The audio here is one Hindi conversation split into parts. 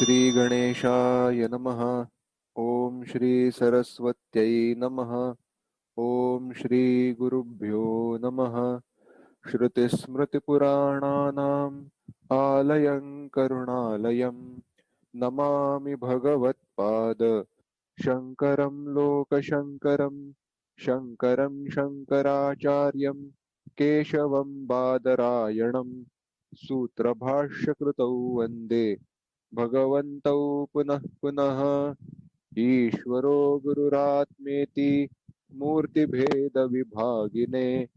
श्री गणेशाय नमः। ओम श्री सरस्वत्यै नमः। ओम श्री गुरुभ्यो नमः। श्रुतिस्मृतिपुराणानाम् आलयं करुणालयं नमामि भगवत्पाद शङ्करं लोकशङ्करं। शङ्करं शङ्कराचार्यं केशवं बादरायणं सूत्रभाष्यकृतौ वन्दे भगवन्तौ पुनः पुनः। ईश्वरो गुरुरात्मेति मूर्तिभेदविभागिने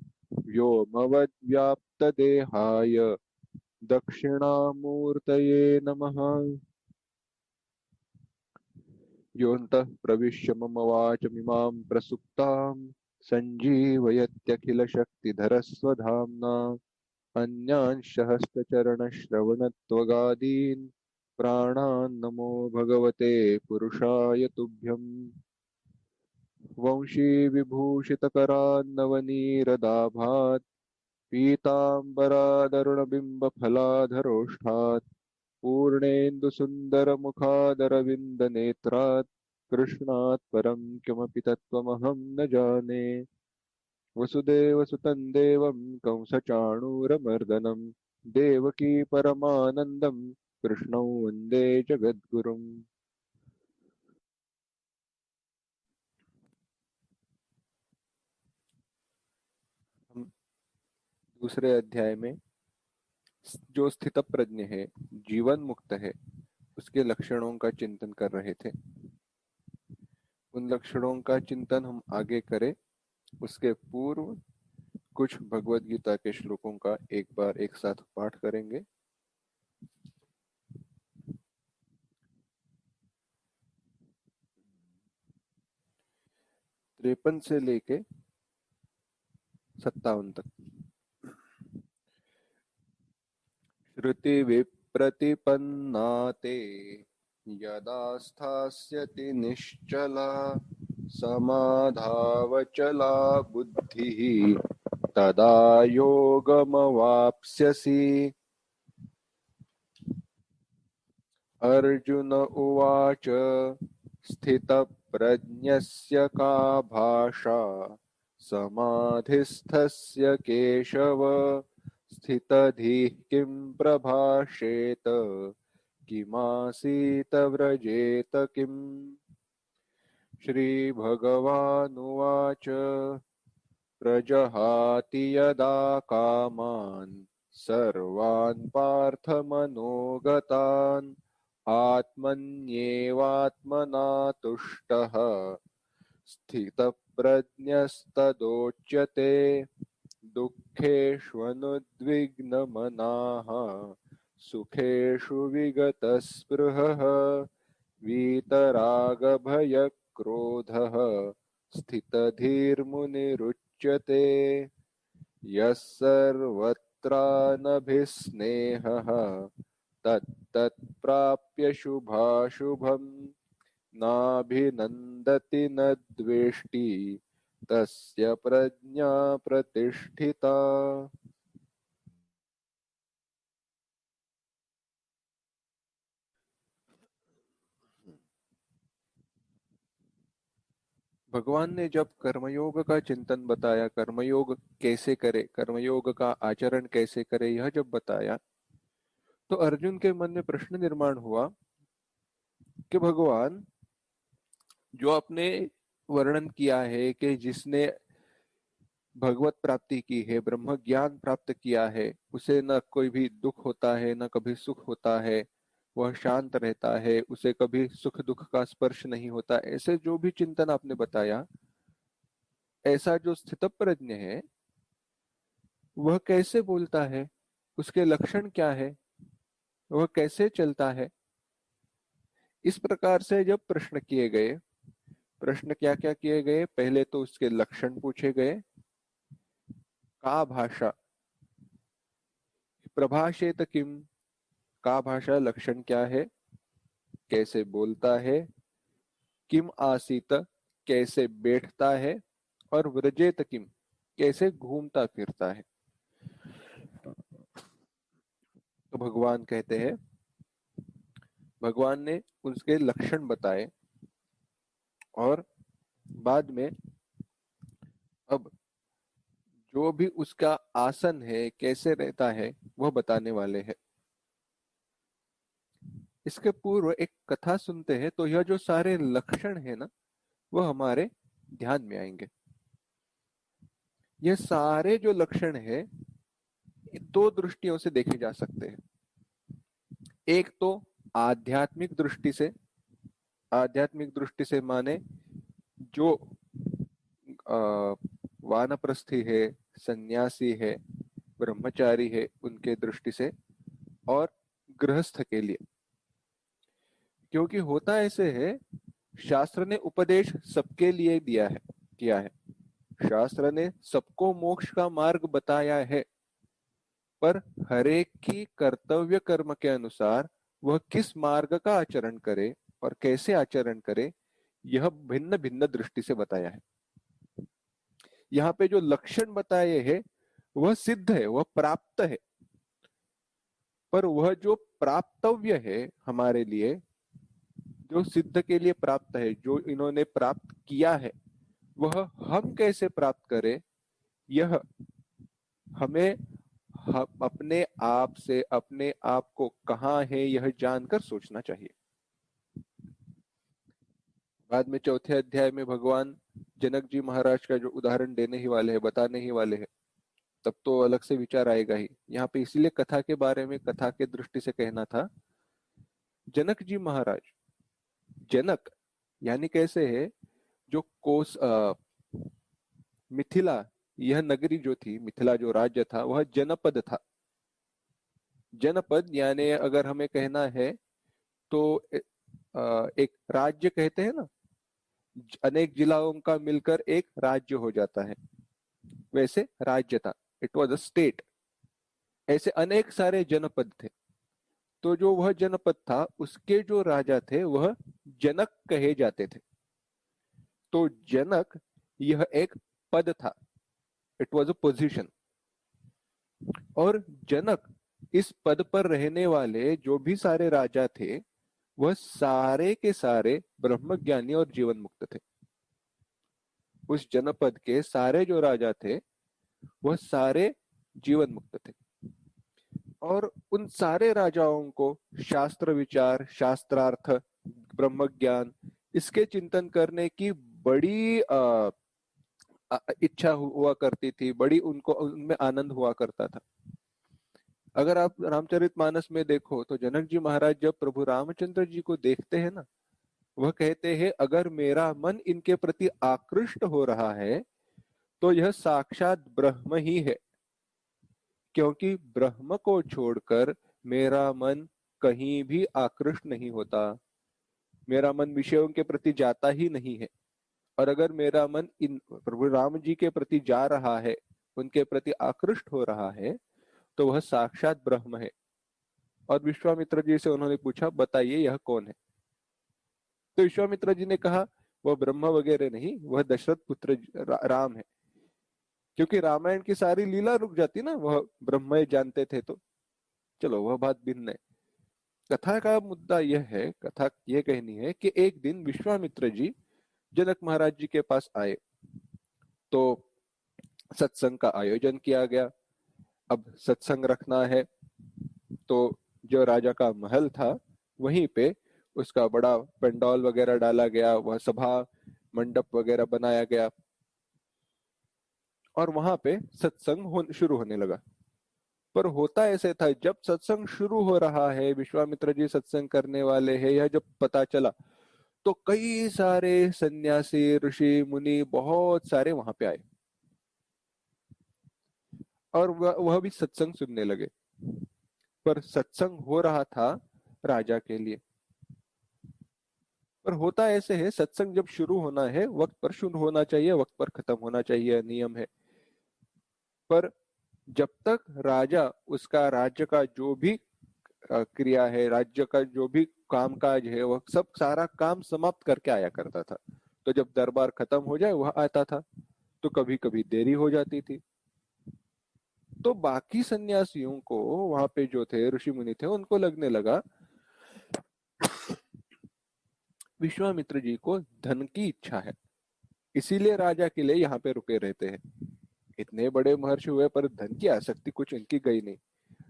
व्योमवद्व्याप्तदेहाय दक्षिणामूर्तये नमः। योऽन्तः प्रविश्य मम वाचमिमां प्रसुप्तां सञ्जीवयत्यखिलशक्तिधरस्वधाम्ना अन्यांश्च हस्तचरणश्रवणत्वगादीन् प्राणान् नमो भगवते पुरुषाय तुभ्यम्। वंशी विभूषितकरान्नवनीरदाभात् पीताम्बरादरुणबिम्बफलाधरोष्ठात् पूर्णेन्दुसुन्दरमुखादरविन्दनेत्रात् कृष्णात् परं किमपि तत्त्वमहं न जाने। वसुदेवसुतं देवं कंसचाणूरमर्दनं देवकी परमानन्दं कृष्णं वन्दे जगद्गुरुम्। हम दूसरे अध्याय में जो स्थित प्रज्ञ है, जीवन मुक्त है, उसके लक्षणों का चिंतन कर रहे थे। उन लक्षणों का चिंतन हम आगे करें उसके पूर्व कुछ भगवत गीता के श्लोकों का एक बार एक साथ पाठ करेंगे। 53 से लेके 57 तक। श्रुति विप्रतिपन्ना ते यदा स्थास्यति निश्चला समाधावचला बुद्धिः तदा योगमवाप्स्यसि। अर्जुन उवाच स्थितप्रज्ञस्य का भाषा समाधिस्थस्य केशव स्थितधीः किं प्रभाषेत किमासीत व्रजेत किम्। श्रीभगवानुवाच प्रजहाति यदा कामान् सर्वान् पार्थमनोगतान् आत्मन्येवात्मना तुष्टः स्थितप्रज्ञस्तदोच्यते। दुःखेष्वनुद्विग्नमनाः सुखेषु विगतस्पृहः वीतरागभयक्रोधः स्थितधीर्मुनिरुच्यते। यः सर्वत्रानभिस्नेहः तत्तत्प्राप्य शुभाशुभम् नाभिनन्दति न द्वेष्टि तस्य प्रज्ञा प्रतिष्ठिता। भगवान ने जब कर्मयोग का चिंतन बताया, कर्मयोग कैसे करे, कर्मयोग का आचरण कैसे करे, यह जब बताया तो अर्जुन के मन में प्रश्न निर्माण हुआ कि भगवान, जो आपने वर्णन किया है कि जिसने भगवत प्राप्ति की है, ब्रह्म ज्ञान प्राप्त किया है, उसे न कोई भी दुख होता है न कभी सुख होता है, वह शांत रहता है, उसे कभी सुख दुख का स्पर्श नहीं होता, ऐसे जो भी चिंतन आपने बताया, ऐसा जो स्थितप्रज्ञ है वह कैसे बोलता है, उसके लक्षण क्या है, वह कैसे चलता है। इस प्रकार से जब प्रश्न किए गए, प्रश्न क्या क्या किए गए, पहले तो उसके लक्षण पूछे गए। का भाषा प्रभाषेत किम, का भाषा लक्षण क्या है, कैसे बोलता है, किम आसीत कैसे बैठता है, और व्रजेत किम कैसे घूमता फिरता है। तो भगवान कहते हैं, भगवान ने उसके लक्षण बताए और बाद में अब जो भी उसका आसन है कैसे रहता है वह बताने वाले हैं। इसके पूर्व एक कथा सुनते हैं तो यह जो सारे लक्षण है ना वह हमारे ध्यान में आएंगे। ये सारे जो लक्षण है दो दृष्टियों से देखे जा सकते हैं। एक तो आध्यात्मिक दृष्टि से, आध्यात्मिक दृष्टि से माने जो वानप्रस्थी है, सन्यासी है, ब्रह्मचारी है उनके दृष्टि से, और गृहस्थ के लिए। क्योंकि होता ऐसे है, शास्त्र ने उपदेश सबके लिए दिया है, किया है। शास्त्र ने सबको मोक्ष का मार्ग बताया है, पर हरेक की कर्तव्य कर्म के अनुसार वह किस मार्ग का आचरण करे और कैसे आचरण करे यह भिन्न भिन्न दृष्टि से बताया है। यहाँ पे जो लक्षण बताए हैं वह सिद्ध है, वह प्राप्त है, पर वह जो प्राप्तव्य है हमारे लिए, जो सिद्ध के लिए प्राप्त है, जो इन्होंने प्राप्त किया है, वह हम कैसे प्राप्त करें यह हमें हम अपने आप से अपने आप को कहाँ है यह जानकर सोचना चाहिए। बाद में चौथे अध्याय में भगवान जनक जी महाराज का जो उदाहरण देने ही वाले हैं, बताने ही वाले हैं, तब तो अलग से विचार आएगा ही। यहाँ पे इसलिए कथा के बारे में कथा के दृष्टि से कहना था। जनक जी महाराज, जनक यानी कैसे है, जो मिथिला, यह नगरी जो थी, मिथिला जो राज्य था वह जनपद था। जनपद यानी अगर हमें कहना है तो एक राज्य कहते हैं ना, अनेक जिलाओं का मिलकर एक राज्य हो जाता है, वैसे राज्य था, इट वॉज अ स्टेट। ऐसे अनेक सारे जनपद थे। तो जो वह जनपद था उसके जो राजा थे वह जनक कहे जाते थे। तो जनक यह एक पद था, इट वॉज अ पोजिशन। और जनक, इस पद पर रहने वाले जो भी सारे राजा थे वह सारे के सारे ब्रह्मज्ञानी और जीवन मुक्त थे। उस जनपद के सारे जो राजा थे वह सारे जीवन मुक्त थे। और उन सारे राजाओं को शास्त्र विचार, शास्त्रार्थ, ब्रह्म ज्ञान, इसके चिंतन करने की बड़ी इच्छा हुआ करती थी, बड़ी उनको उनमें आनंद हुआ करता था। अगर आप रामचरितमानस में देखो तो जनक जी महाराज जब प्रभु रामचंद्र जी को देखते हैं ना, वह कहते हैं अगर मेरा मन इनके प्रति आकृष्ट हो रहा है तो यह साक्षात ब्रह्म ही है, क्योंकि ब्रह्म को छोड़कर मेरा मन कहीं भी आकृष्ट नहीं होता, मेरा मन विषयों के प्रति जाता ही नहीं है। और अगर मेरा मन इन प्रभु राम जी के प्रति जा रहा है, उनके प्रति आकृष्ट हो रहा है, तो वह साक्षात ब्रह्म है। और विश्वामित्र जी से उन्होंने पूछा बताइए यह कौन है। तो विश्वामित्र जी ने कहा वह ब्रह्म वगैरह नहीं, वह दशरथ पुत्र राम है। क्योंकि रामायण की सारी लीला रुक जाती ना, वह ब्रह्म जानते थे। तो चलो वह बात भिन्न है। कथा का मुद्दा यह है, कथा यह कहनी है कि एक दिन विश्वामित्र जी जनक महाराज जी के पास आए तो सत्संग का आयोजन किया गया। अब सत्संग रखना है तो जो राजा का महल था वहीं पे उसका बड़ा पंडाल वगैरह डाला गया, वह सभा मंडप वगैरह बनाया गया और वहां पे सत्संग शुरू होने लगा। पर होता ऐसे था, जब सत्संग शुरू हो रहा है, विश्वामित्र जी सत्संग करने वाले हैं, यह जब पता चला तो कई सारे सन्यासी, ऋषि, मुनि बहुत सारे वहां पे आए और वह भी सत्संग सुनने लगे। पर सत्संग हो रहा था राजा के लिए। पर होता ऐसे है, सत्संग जब शुरू होना है वक्त पर शुरू होना चाहिए, वक्त पर खत्म होना चाहिए, नियम है। पर जब तक राजा उसका राज्य का जो भी क्रिया है, राज्य का जो भी कामकाज है, वह सब सारा काम समाप्त करके आया करता था। तो जब दरबार खत्म हो जाए वह आता था। तो कभी कभी देरी हो जाती थी। तो बाकी सन्यासियों को, वहां पे जो थे ऋषि मुनि थे, उनको लगने लगा विश्वामित्र जी को धन की इच्छा है, इसीलिए राजा के लिए यहाँ पे रुके रहते हैं। इतने बड़े महर्षि हुए पर धन की आसक्ति कुछ इनकी गई नहीं।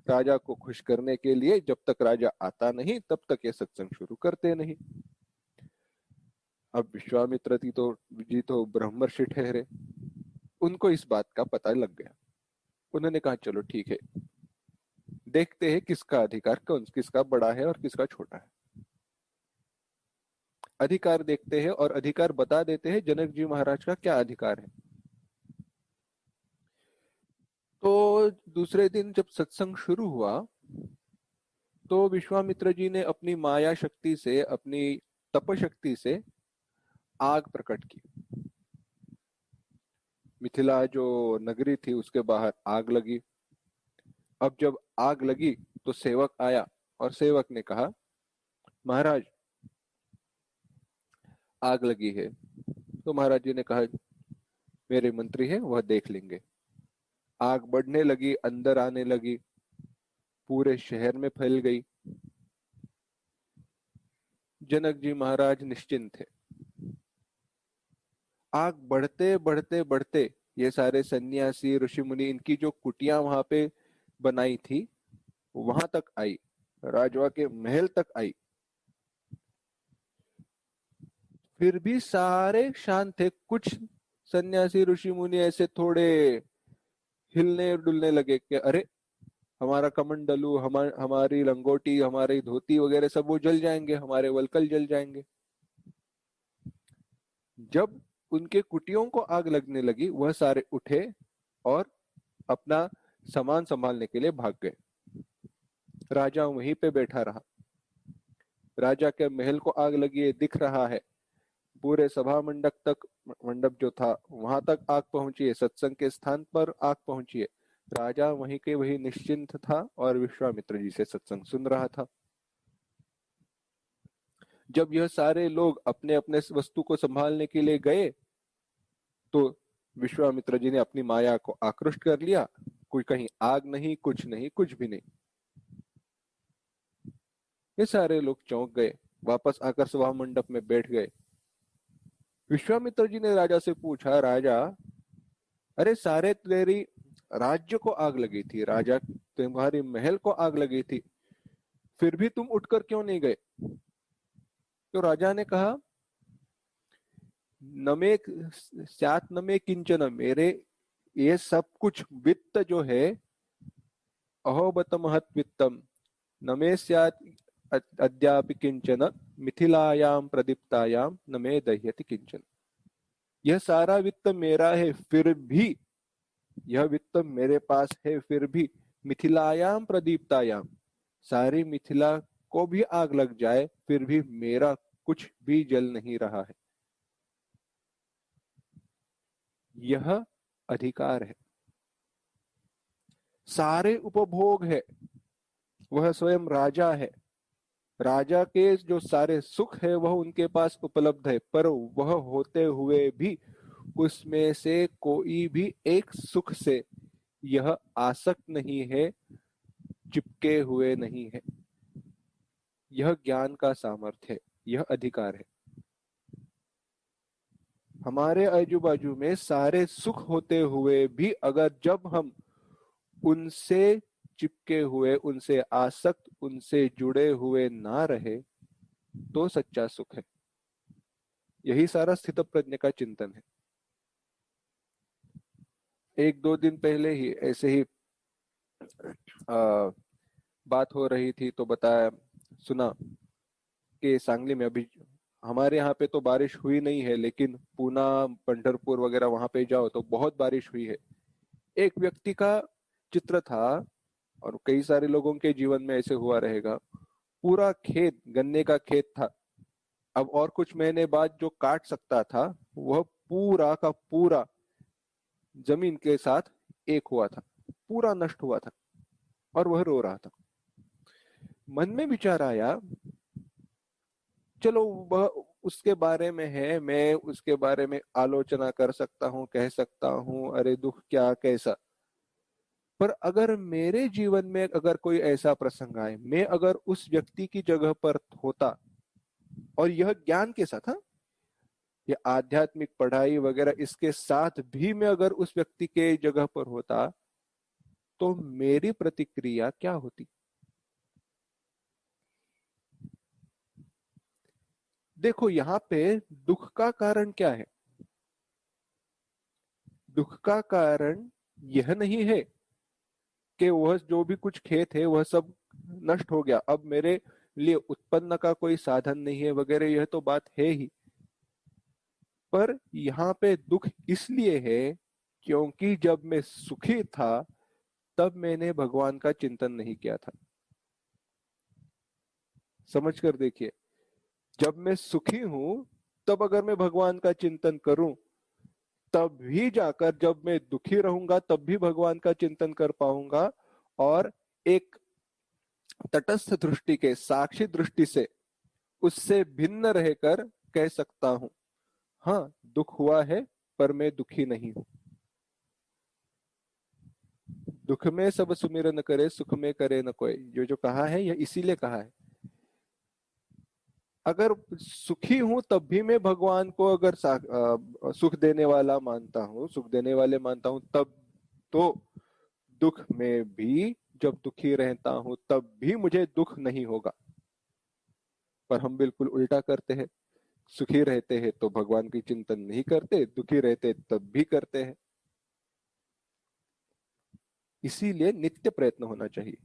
राजा को खुश करने के लिए जब तक राजा आता नहीं तब तक ये सत्संग शुरू करते नहीं। अब विश्वामित्र जी तो ब्रह्मर्षि ठहरे, उनको इस बात का पता लग गया। उन्होंने कहा चलो ठीक है, देखते हैं किसका अधिकार किसका बड़ा है और किसका छोटा है। अधिकार देखते हैं और अधिकार बता देते हैं जनक जी महाराज का क्या अधिकार है। तो दूसरे दिन जब सत्संग शुरू हुआ तो विश्वामित्र जी ने अपनी माया शक्ति से, अपनी तप शक्ति से आग प्रकट की। मिथिला जो नगरी थी उसके बाहर आग लगी। अब जब आग लगी तो सेवक आया और सेवक ने कहा महाराज आग लगी है। तो महाराज जी ने कहा मेरे मंत्री हैं वह देख लेंगे। आग बढ़ने लगी, अंदर आने लगी, पूरे शहर में फैल गई। जनक जी महाराज निश्चिंत थे। आग बढ़ते बढ़ते बढ़ते ये सारे सन्यासी ऋषि मुनि इनकी जो कुटिया वहां पे बनाई थी वहां तक आई, राजवा के महल तक आई। फिर भी सारे शांत थे। कुछ सन्यासी ऋषि मुनि ऐसे थोड़े हिलने डुलने लगे कि अरे हमारा कमंडलू, हमारी लंगोटी, हमारी धोती वगैरह सब वो जल जाएंगे, हमारे वलकल जल जाएंगे। जब उनके कुटियों को आग लगने लगी वह सारे उठे और अपना सामान संभालने के लिए भाग गए। राजा वहीं पे बैठा रहा। राजा के महल को आग लगी है दिख रहा है, पूरे सभा मंडप जो था वहां तक आग पहुंची है, सत्संग के स्थान पर आग पहुंची है। राजा वहीं के वहीं निश्चिंत था और विश्वामित्र जी से सत्संग सुन रहा था। जब यह सारे लोग अपने अपने वस्तु को संभालने के लिए गए तो विश्वामित्र जी ने अपनी माया को आकृष्ट कर लिया। कोई कहीं आग नहीं, कुछ नहीं, कुछ भी नहीं। ये सारे लोग चौंक गए, वापस आकर सभा मंडप में बैठ गए। विश्वामित्र जी ने राजा से पूछा राजा, अरे सारे तेरी राज्य को आग लगी थी, राजा तुम्हारी महल को आग लगी थी, फिर भी तुम उठकर क्यों नहीं गए? तो राजा ने कहा नमे स्यात् नमे किंचन, मेरे ये सब कुछ वित्त जो है अहोबत महत् वित्तम नमे स्यात् अद्यापि किंचन मिथिलायां प्रदीप्तायां नमे दह्यति किंचन। यह सारा वित्त मेरा है फिर भी, यह वित्त मेरे पास है फिर भी मिथिलायाम प्रदीप्तायाम, सारी मिथिला को भी आग लग जाए फिर भी मेरा कुछ भी जल नहीं रहा है। यह अधिकार है, सारे उपभोग है, वह स्वयं राजा है। राजा के जो सारे सुख है वह उनके पास उपलब्ध है, पर वह होते हुए भी उसमें से कोई भी एक सुख से यह आसक्त नहीं है, चिपके हुए नहीं है। यह ज्ञान का सामर्थ्य है, यह अधिकार है। हमारे आजू बाजू में सारे सुख होते हुए भी अगर जब हम उनसे चिपके हुए, उनसे आसक्त, उनसे जुड़े हुए ना रहे तो सच्चा सुख है। यही सारा स्थित प्रज्ञ का चिंतन है। एक दो दिन पहले ही ऐसे ही बात हो रही थी तो बताया सुना कि सांगली में अभी हमारे यहाँ पे तो बारिश हुई नहीं है, लेकिन पूना, पंढरपुर वगैरह वहां पे जाओ तो बहुत बारिश हुई है। एक व्यक्ति का चित्र था और कई सारे लोगों के जीवन में ऐसे हुआ रहेगा। पूरा खेत गन्ने का खेत था, अब और कुछ महीने बाद जो काट सकता था वह पूरा का पूरा जमीन के साथ एक हुआ था, पूरा नष्ट हुआ था और वह रो रहा था। मन में विचार आया चलो वह उसके बारे में है, मैं उसके बारे में आलोचना कर सकता हूँ, कह सकता हूँ अरे दुख क्या कैसा, पर अगर मेरे जीवन में अगर कोई ऐसा प्रसंग आए, मैं अगर उस व्यक्ति की जगह पर होता और यह ज्ञान के साथ, हाँ, ये आध्यात्मिक पढ़ाई वगैरह इसके साथ भी मैं अगर उस व्यक्ति के जगह पर होता तो मेरी प्रतिक्रिया क्या होती। देखो यहाँ पे दुख का कारण क्या है। दुख का कारण यह नहीं है कि वह जो भी कुछ खेत है वह सब नष्ट हो गया, अब मेरे लिए उत्पन्न का कोई साधन नहीं है वगैरह, यह तो बात है ही। पर यहाँ पे दुख इसलिए है क्योंकि जब मैं सुखी था तब मैंने भगवान का चिंतन नहीं किया था। समझ कर देखिए, जब मैं सुखी हूं तब अगर मैं भगवान का चिंतन करूं, तब भी जाकर जब मैं दुखी रहूंगा तब भी भगवान का चिंतन कर पाऊंगा। और एक तटस्थ दृष्टि के साक्षी दृष्टि से उससे भिन्न रहकर कह सकता हूं, हाँ दुख हुआ है पर मैं दुखी नहीं हूं। दुख में सब सुमिरन करे, सुख में करे न कोई, ये जो कहा है यह इसीलिए कहा है। अगर सुखी हूं तब भी मैं भगवान को अगर सुख देने वाला मानता हूं, सुख देने वाले मानता हूं, तब तो दुख में भी जब दुखी रहता हूं तब भी मुझे दुख नहीं होगा। पर हम बिल्कुल उल्टा करते हैं, सुखी रहते हैं तो भगवान की चिंतन नहीं करते, दुखी रहते तब भी करते हैं। इसीलिए नित्य प्रयत्न होना चाहिए।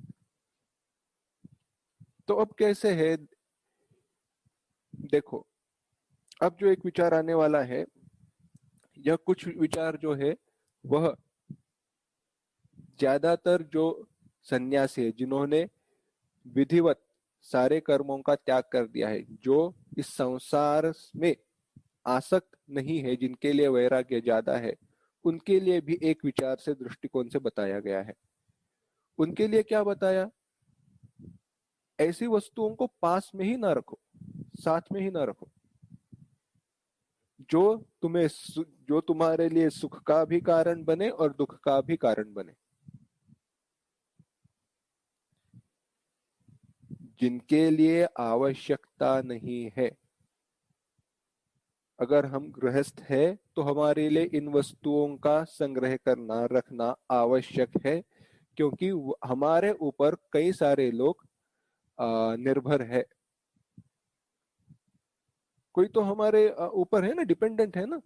तो अब कैसे है, देखो, अब जो एक विचार आने वाला है, यह कुछ विचार जो है वह ज्यादातर जो सन्यासी है जिन्होंने विधिवत सारे कर्मों का त्याग कर दिया है, जो इस संसार में आसक्त नहीं है, जिनके लिए वैराग्य ज्यादा है, उनके लिए भी एक विचार से दृष्टिकोण से बताया गया है। उनके लिए क्या बताया, ऐसी वस्तुओं को पास में ही ना रखो, साथ में ही ना रखो जो जो तुम्हारे लिए सुख का भी कारण बने और दुख का भी कारण बने, जिनके लिए आवश्यकता नहीं है। अगर हम गृहस्थ है तो हमारे लिए इन वस्तुओं का संग्रह करना रखना आवश्यक है, क्योंकि हमारे ऊपर कई सारे लोग निर्भर है। कोई तो हमारे ऊपर है ना, डिपेंडेंट है ना।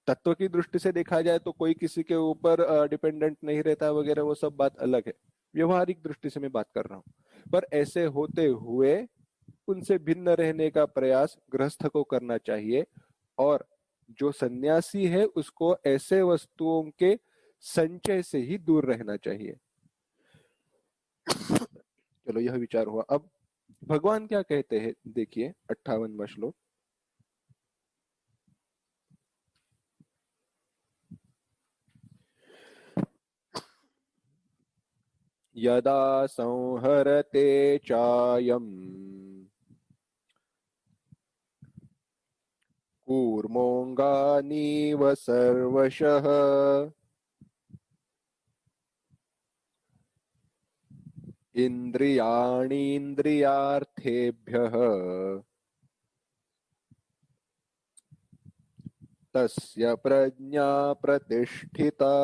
तत्व की दृष्टि से देखा जाए तो कोई किसी के ऊपर डिपेंडेंट नहीं रहता वगैरह, वो सब बात अलग है। व्यवहारिक दृष्टि से मैं बात कर रहा हूँ। पर ऐसे होते हुए उनसे भिन्न रहने का प्रयास गृहस्थ को करना चाहिए। और जो सन्यासी है उसको ऐसे वस्तुओं के संचय से ही दूर रहना चाहिए। चलो, यह विचार हुआ। अब भगवान क्या कहते हैं, देखिए 58वां श्लोक। यदा संहरते चायम् कूर्मोऽङ्गानीव सर्वशः इन्द्रियाणीन्द्रियार्थेभ्यः तस्य प्रज्ञा प्रतिष्ठिता।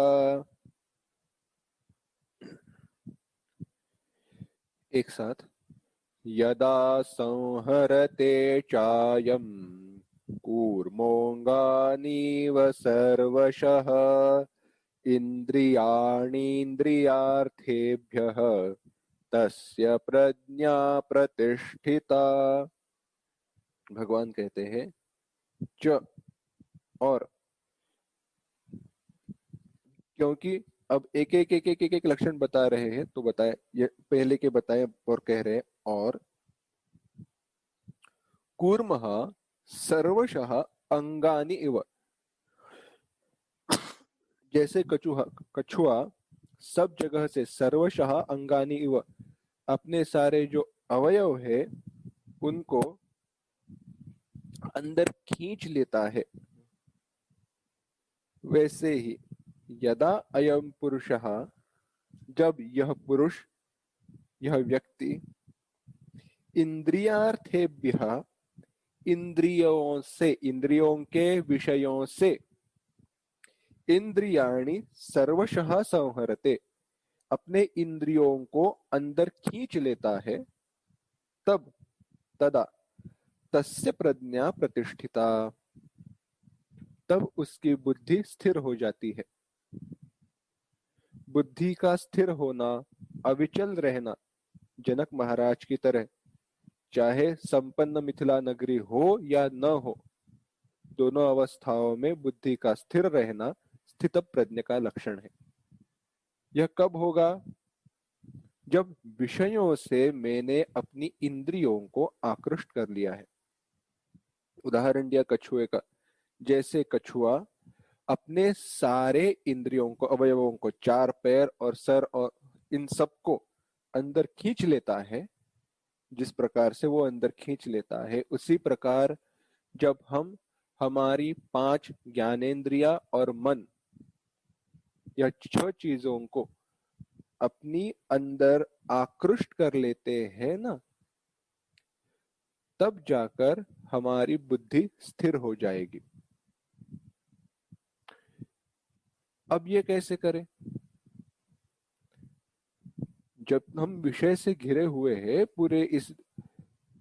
एक साथ, यदा संहरते चायम् कूर्मोऽङ्गानीव सर्वशः इन्द्रियाणीन्द्रियार्थेभ्यः तस्य प्रज्ञा प्रतिष्ठिता। भगवान कहते हैं च, और, क्योंकि अब एक एक लक्षण बता रहे हैं तो बताए, ये पहले के बताए और कह रहे हैं। और कूर्मः सर्वशः अंगानि इव, जैसे कछुआ कछुआ सब जगह से, सर्वशः अंगानि इव, अपने सारे जो अवयव है उनको अंदर खींच लेता है, वैसे ही यदा अयम पुरुषः, जब यह पुरुष, यह व्यक्ति इंद्रियार्थेभ्यः, इंद्रियों से, इंद्रियों के विषयों से, इंद्रियाणि सर्वशः संहरते, अपने इंद्रियों को अंदर खींच लेता है, तब तदा तस्य प्रज्ञा प्रतिष्ठिता, तब उसकी बुद्धि स्थिर हो जाती है। बुद्धि का स्थिर होना, अविचल रहना, जनक महाराज की तरह, चाहे संपन्न मिथिला नगरी हो या न हो, दोनों अवस्थाओं में बुद्धि का स्थिर रहना स्थित प्रज्ञ का लक्षण है। यह कब होगा? जब विषयों से मैंने अपनी इंद्रियों को आकृष्ट कर लिया है। उदाहरण दिया कछुए का, जैसे कछुआ अपने सारे इंद्रियों को, अवयवों को, चार पैर और सर और इन सबको अंदर खींच लेता है, जिस प्रकार से वो अंदर खींच लेता है, उसी प्रकार जब हम हमारी पांच ज्ञानेंद्रिया और मन, या छह चीजों को अपनी अंदर आकृष्ट कर लेते हैं ना, तब जाकर हमारी बुद्धि स्थिर हो जाएगी। अब ये कैसे करें? जब हम विषय से घिरे हुए हैं, पूरे इस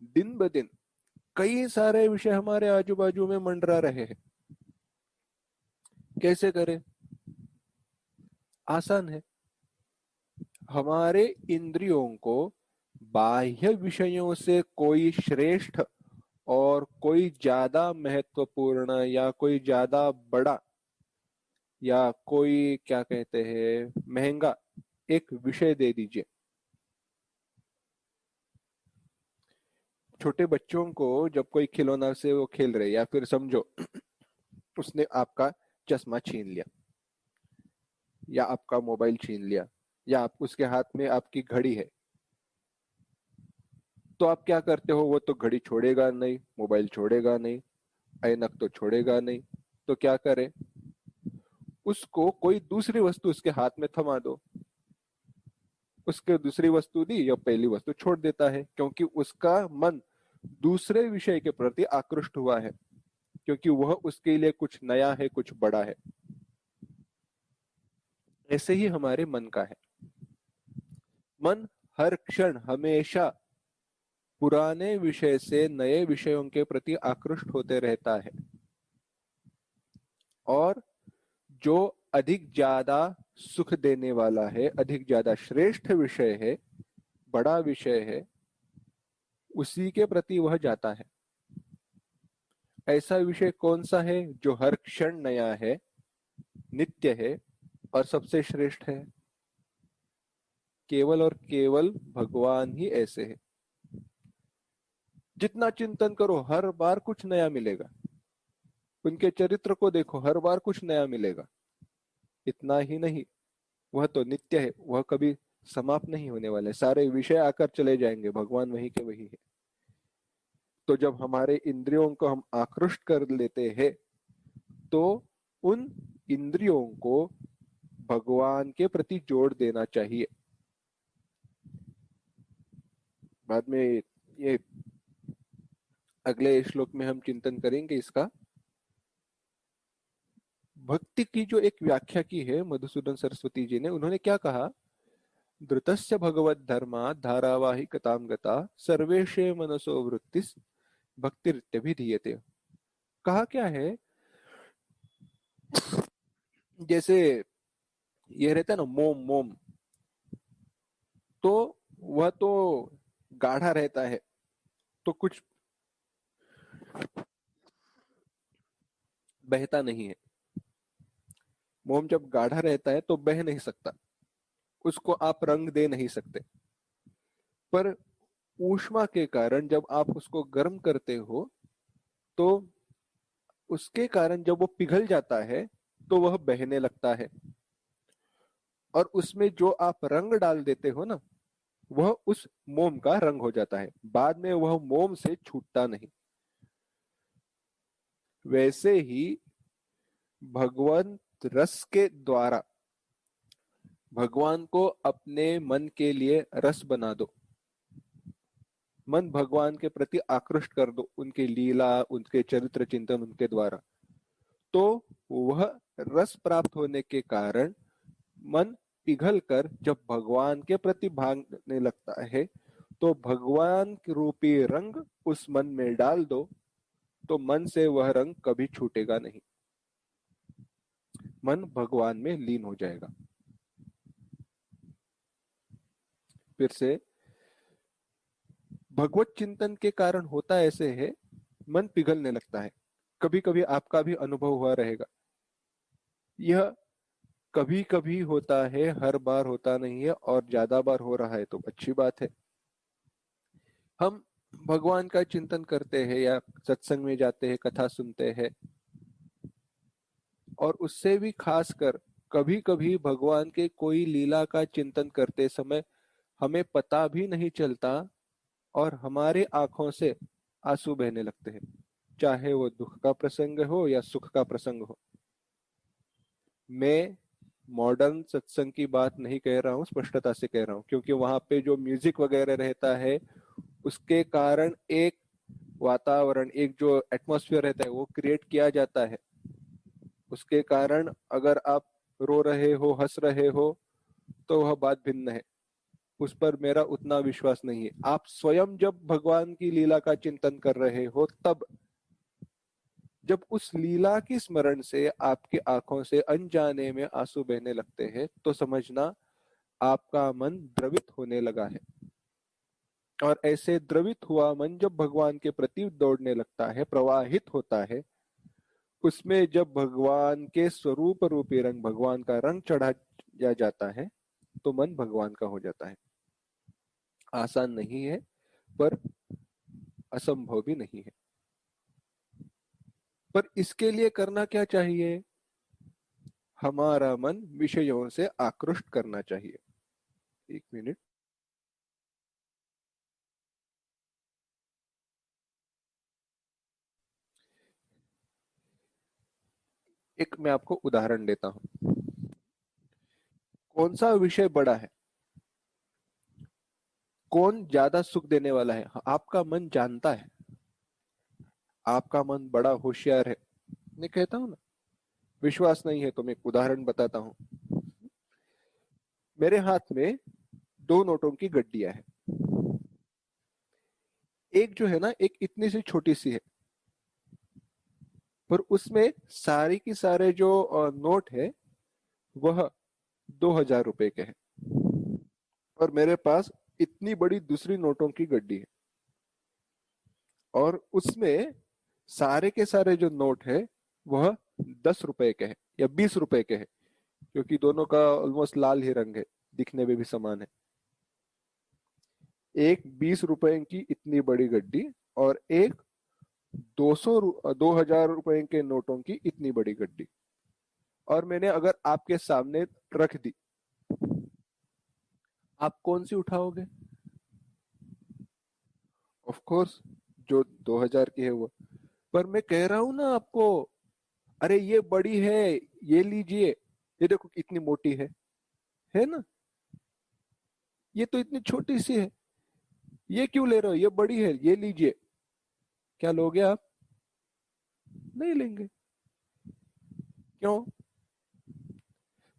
दिन ब दिन कई सारे विषय हमारे आजू बाजू में मंडरा रहे हैं, कैसे करें? आसान है। हमारे इंद्रियों को बाह्य विषयों से कोई श्रेष्ठ और कोई ज्यादा महत्वपूर्ण या कोई ज्यादा बड़ा या कोई क्या कहते हैं महंगा एक विषय दे दीजिए। छोटे बच्चों को जब कोई खिलौना से वो खेल रहे, या फिर समझो उसने आपका चश्मा छीन लिया, या आपका मोबाइल छीन लिया, या आप उसके हाथ में आपकी घड़ी है, तो आप क्या करते हो? वो तो घड़ी छोड़ेगा नहीं, मोबाइल छोड़ेगा नहीं, ऐनक तो छोड़ेगा नहीं, तो क्या करे? उसको कोई दूसरी वस्तु उसके हाथ में थमा दो। उसके दूसरी वस्तु दी या पहली वस्तु छोड़ देता है, क्योंकि उसका मन दूसरे विषय के प्रति आकृष्ट हुआ है, क्योंकि वह उसके लिए कुछ नया है, कुछ बड़ा है। ऐसे ही हमारे मन का है। मन हर क्षण हमेशा पुराने विषय से नए विषयों के प्रति आकृष्ट होते रहता है, और जो अधिक ज्यादा सुख देने वाला है, अधिक ज्यादा श्रेष्ठ विषय है, बड़ा विषय है, उसी के प्रति वह जाता है। ऐसा विषय कौन सा है जो हर क्षण नया है, नित्य है और सबसे श्रेष्ठ है? केवल और केवल भगवान ही ऐसे है। जितना चिंतन करो हर बार कुछ नया मिलेगा, उनके चरित्र को देखो हर बार कुछ नया मिलेगा। इतना ही नहीं, वह तो नित्य है, वह कभी समाप्त नहीं होने वाले, सारे विषय आकर चले जाएंगे, भगवान वही के वही है। तो जब हमारे इंद्रियों को हम आकृष्ट कर लेते हैं, तो उन इंद्रियों को भगवान के प्रति जोड़ देना चाहिए। बाद में ये अगले श्लोक में हम चिंतन करेंगे इसका। भक्ति की जो एक व्याख्या की है मधुसूदन सरस्वती जी ने, उन्होंने क्या कहा? धृतस्य भगवत धर्मा धारावाहिकतां गता सर्वेशे मनसो वृत्तिस भक्तिरित्यभिधीयते। कहा क्या है? जैसे ये रहता है ना मोम, मोम तो वह तो गाढ़ा रहता है, तो कुछ बहता नहीं है। मोम जब गाढ़ा रहता है तो बह नहीं सकता, उसको आप रंग दे नहीं सकते। पर ऊष्मा के कारण जब आप उसको गर्म करते हो, तो उसके कारण जब वो पिघल जाता है तो वह बहने लगता है, और उसमें जो आप रंग डाल देते हो ना, वह उस मोम का रंग हो जाता है, बाद में वह मोम से छूटता नहीं। वैसे ही भगवान रस के द्वारा भगवान को अपने मन के लिए रस बना दो। मन भगवान के प्रति आकृष्ट कर दो उनके लीला, उनके चरित्र चिंतन, उनके द्वारा, तो वह रस प्राप्त होने के कारण मन पिघल कर जब भगवान के प्रति भागने लगता है, तो भगवान रूपी रंग उस मन में डाल दो, तो मन से वह रंग कभी छूटेगा नहीं, मन भगवान में लीन हो जाएगा। फिर से, भगवत चिंतन के कारण होता ऐसे है, मन पिघलने लगता है। कभी कभी आपका भी अनुभव हुआ रहेगा। यह कभी कभी होता है, हर बार होता नहीं है, और ज्यादा बार हो रहा है तो अच्छी बात है। हम भगवान का चिंतन करते हैं या सत्संग में जाते हैं, कथा सुनते हैं, और उससे भी खासकर कभी कभी भगवान के कोई लीला का चिंतन करते समय हमें पता भी नहीं चलता और हमारे आंखों से आंसू बहने लगते हैं, चाहे वो दुख का प्रसंग हो या सुख का प्रसंग हो। मैं मॉडर्न सत्संग की बात नहीं कह रहा हूँ, स्पष्टता से कह रहा हूँ, क्योंकि वहां पे जो म्यूजिक वगैरह रहता है उसके कारण एक वातावरण, एक जो एटमॉस्फेयर रहता है वो क्रिएट किया जाता है। उसके कारण अगर आप रो रहे हो, हंस रहे हो, तो वह बात भिन्न है। उस पर मेरा उतना विश्वास नहीं है। आप स्वयं जब भगवान की लीला का चिंतन कर रहे हो, तब जब उस लीला की स्मरण से आपकी आंखों से अनजाने में आंसू बहने लगते हैं, तो समझना आपका मन द्रवित होने लगा है। और ऐसे द्रवित हुआ मन जब भगवान के प्रति दौड़ने लगता है, प्रवाहित होता है, उसमें जब भगवान के स्वरूप रूपी रंग, भगवान का रंग चढ़ा जाता है, तो मन भगवान का हो जाता है। आसान नहीं है, पर असंभव भी नहीं है। पर इसके लिए करना क्या चाहिए? हमारा मन विषयों से आकृष्ट करना चाहिए। एक मिनट। एक मैं आपको उदाहरण देता हूं। कौन सा विषय बड़ा है, कौन ज्यादा सुख देने वाला है, आपका मन जानता है। आपका मन बड़ा होशियार है, मैं कहता हूं ना। विश्वास नहीं है तो मैं एक उदाहरण बताता हूं। मेरे हाथ में दो नोटों की गड्डियां हैं। एक जो है ना, एक इतनी सी छोटी सी है, पर उसमें सारे की सारे जो नोट है वह 2,000 रुपए के हैं। और मेरे पास इतनी बड़ी दूसरी नोटों की गड्डी है, और उसमें सारे के सारे जो नोट है वह 10 रुपए के हैं या 20 रुपए के हैं, क्योंकि दोनों का ऑलमोस्ट लाल ही रंग है, दिखने में भी समान है। एक 20 रुपए की इतनी बड़ी गड्डी, और एक 2,000 रुपए के नोटों की इतनी बड़ी गड्डी। और मैंने अगर आपके सामने रख दी, आप कौन सी उठाओगे? ऑफ कोर्स जो 2,000 की है वो। पर मैं कह रहा हूं ना आपको, अरे ये बड़ी है, ये लीजिए, ये देखो कितनी मोटी है ना, ये तो इतनी छोटी सी है, ये क्यों ले रहे हो, ये बड़ी है, ये लीजिए। क्या लोगे आप? नहीं लेंगे। क्यों?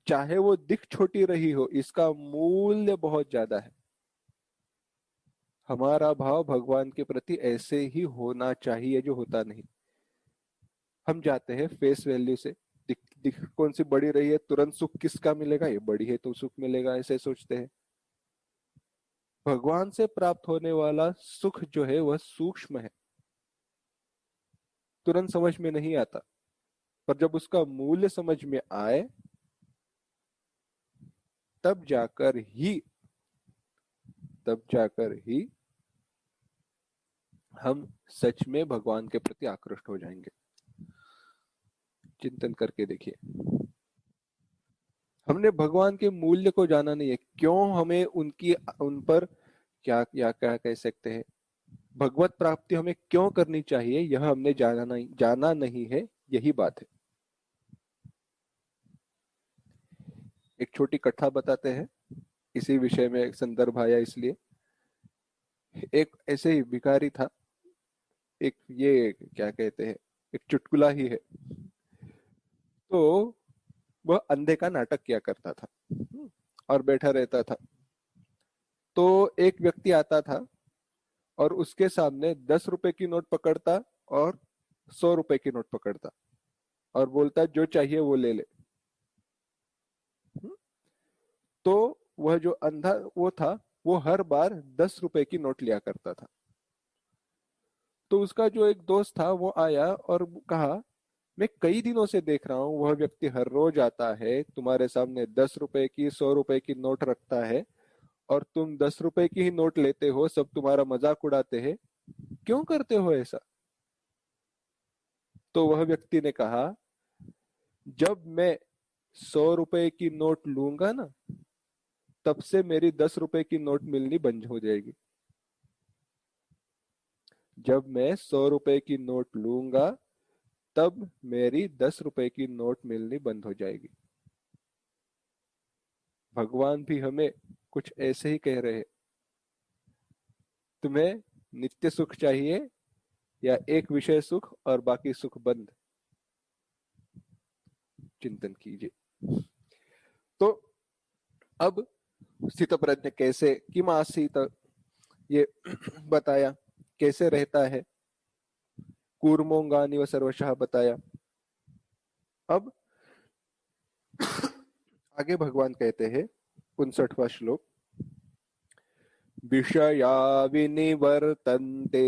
चाहे वो दिख छोटी रही हो, इसका मूल्य बहुत ज्यादा है। हमारा भाव भगवान के प्रति ऐसे ही होना चाहिए, जो होता नहीं। हम जाते हैं फेस वैल्यू से, दिख दिख कौन सी बड़ी रही है, तुरंत सुख किसका मिलेगा, ये बड़ी है तो सुख मिलेगा, ऐसे सोचते हैं। भगवान से प्राप्त होने वाला सुख जो है वह सूक्ष्म है, तुरंत समझ में नहीं आता। पर जब उसका मूल्य समझ में आए, तब जाकर ही तब जाकर ही हम सच में भगवान के प्रति आकृष्ट हो जाएंगे। चिंतन करके देखिए। हमने भगवान के मूल्य को जाना नहीं है, क्यों हमें उन पर, क्या कह सकते हैं, भगवत प्राप्ति हमें क्यों करनी चाहिए, यह हमने जाना नहीं है। यही बात है। एक छोटी कथा बताते हैं, इसी विषय में एक संदर्भ आया इसलिए। एक ऐसे ही भिखारी था, एक ये क्या कहते हैं, एक चुटकुला ही है। तो वह अंधे का नाटक किया करता था और बैठा रहता था। तो एक व्यक्ति आता था और उसके सामने 10 रुपए की नोट पकड़ता और 100 रुपए की नोट पकड़ता और बोलता जो चाहिए वो ले ले। तो वह जो अंधा वो था, वो हर बार 10 रुपए की नोट लिया करता था। तो उसका जो एक दोस्त था वो आया और कहा, मैं कई दिनों से देख रहा हूँ वह व्यक्ति हर रोज आता है, तुम्हारे सामने 10 रुपए की 100 रुपए की नोट रखता है और तुम 10 रुपए की ही नोट लेते हो, सब तुम्हारा मजाक उड़ाते हैं, क्यों करते हो ऐसा? तो वह व्यक्ति ने कहा, जब मैं 100 रुपए की नोट लूंगा ना, तब से मेरी 10 रुपए की नोट मिलनी बंद हो जाएगी। जब मैं 100 रुपए की नोट लूंगा, तब मेरी 10 रुपए की नोट मिलनी बंद हो जाएगी। भगवान भी हमें कुछ ऐसे ही कह रहे हैं। तुम्हें नित्य सुख चाहिए या एक विषय सुख और बाकी सुख बंद? चिंतन कीजिए। तो अब स्थित प्रज्ञ कैसे किम आसीत, ये बताया कैसे रहता है। कूर्मोंगानि व सर्वशः बताया। अब आगे भगवान कहते हैं 59वां श्लोक, विषया विनिवर्तन्ते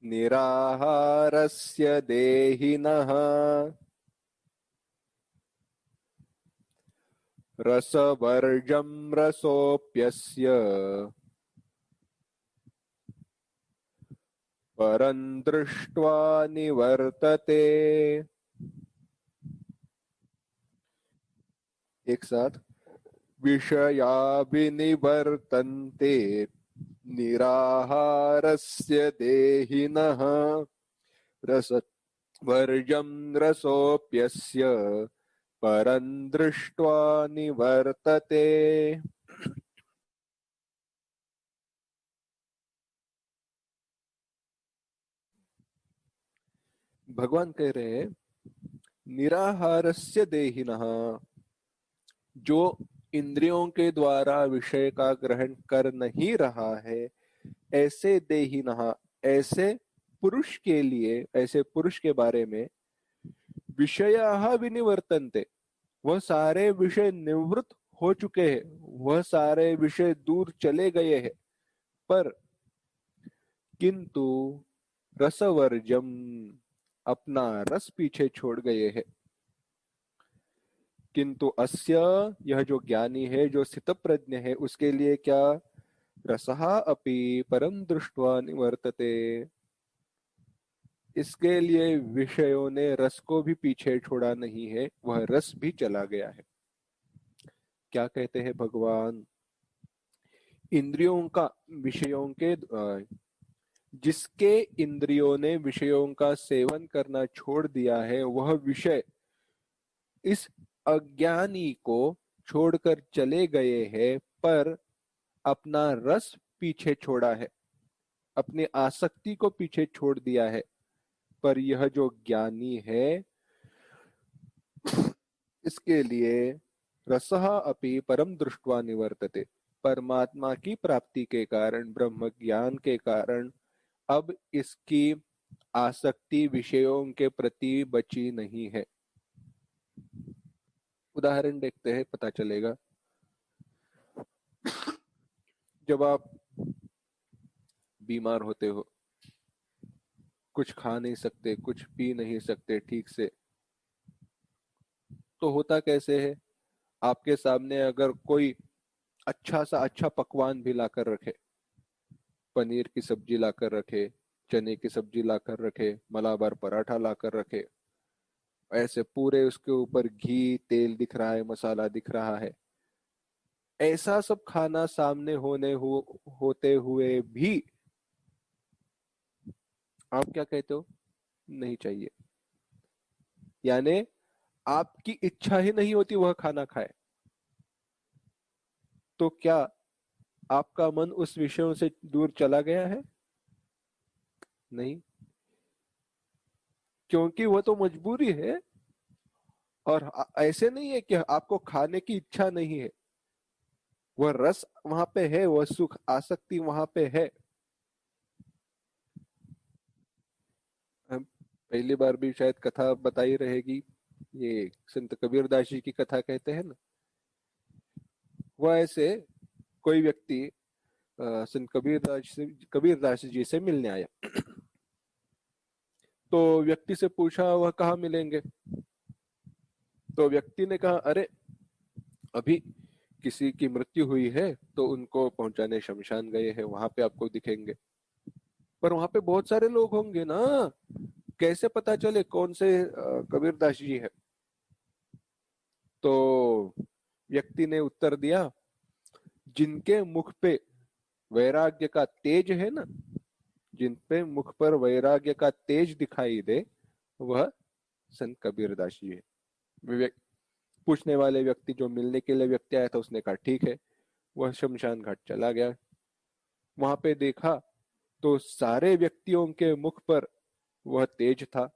निराहारस्य देहिनः रसवर्जं रसोऽप्यस्य परं दृष्ट्वा निवर्तते। एक साथ, विषया विनिवर्तन्ते निराहारस्य देहिनः रसवर्जं रसोऽप्यस्य परं दृष्ट्वा निवर्तते। भगवान कह रहे हैं, निराहारस्य देहिनः, जो इंद्रियों के द्वारा विषय का ग्रहण कर नहीं रहा है, ऐसे देहिनः, ऐसे पुरुष के लिए, ऐसे पुरुष के बारे में, विषयाः विनिवर्तन्ते, वह सारे विषय निवृत्त हो चुके हैं, वह सारे विषय दूर चले गए हैं, पर किंतु रसवर्जम, अपना रस पीछे छोड़ गए हैं। किंतु अस्य, यह जो ज्ञानी है, जो स्थितप्रज्ञ है, उसके लिए क्या, रसः अपि परम दृष्ट्वा निवर्तते, इसके लिए विषयों ने रस को भी पीछे छोड़ा नहीं है, वह रस भी चला गया है। क्या कहते हैं भगवान, इंद्रियों का विषयों के जिसके इंद्रियों ने विषयों का सेवन करना छोड़ दिया है, वह विषय इस अज्ञानी को छोड़कर चले गए हैं, पर अपना रस पीछे छोड़ा है, अपनी आसक्ति को पीछे छोड़ दिया है। पर यह जो ज्ञानी है, इसके लिए रसः अपि परम दृष्ट्वा निवर्तते, परमात्मा की प्राप्ति के कारण, ब्रह्म ज्ञान के कारण अब इसकी आसक्ति विषयों के प्रति बची नहीं है। उदाहरण देखते हैं, पता चलेगा। जब आप बीमार होते हो, कुछ खा नहीं सकते, कुछ पी नहीं सकते ठीक से, तो होता कैसे है, आपके सामने अगर कोई अच्छा सा अच्छा पकवान भी लाकर रखे, पनीर की सब्जी लाकर रखे, चने की सब्जी लाकर रखे, मलाबार पराठा लाकर रखे, ऐसे पूरे उसके ऊपर घी तेल दिख रहा है, मसाला दिख रहा है, ऐसा सब खाना सामने होते हुए भी आप क्या कहते हो, नहीं चाहिए। यानी आपकी इच्छा ही नहीं होती वह खाना खाए, तो क्या आपका मन उस विषयों से दूर चला गया है? नहीं, क्योंकि वो तो मजबूरी है। और ऐसे नहीं है कि आपको खाने की इच्छा नहीं है, वह रस वहां पे है, वह सुख आसक्ति वहां पे है। हम पहली बार भी शायद कथा बताई रहेगी, ये संत कबीरदास जी की कथा कहते हैं ना। वह ऐसे कोई व्यक्ति संत कबीरदास जी से मिलने आया। तो व्यक्ति से पूछा वह कहाँ मिलेंगे। तो व्यक्ति ने कहा, अरे अभी किसी की मृत्यु हुई है तो उनको पहुंचाने शमशान गए हैं, वहां पे आपको दिखेंगे। पर वहां पे बहुत सारे लोग होंगे ना, कैसे पता चले कौन से कबीरदास जी है। तो व्यक्ति ने उत्तर दिया, जिनके मुख पे वैराग्य का तेज है ना, जिन पे मुख पर वैराग्य का तेज दिखाई दे, वह संत कबीरदास जी है। विवेक पूछने वाले व्यक्ति, जो मिलने के लिए व्यक्ति आया था, उसने कहा ठीक है। वह शमशान घाट चला गया। वहां पे देखा तो सारे व्यक्तियों के मुख पर वह तेज था।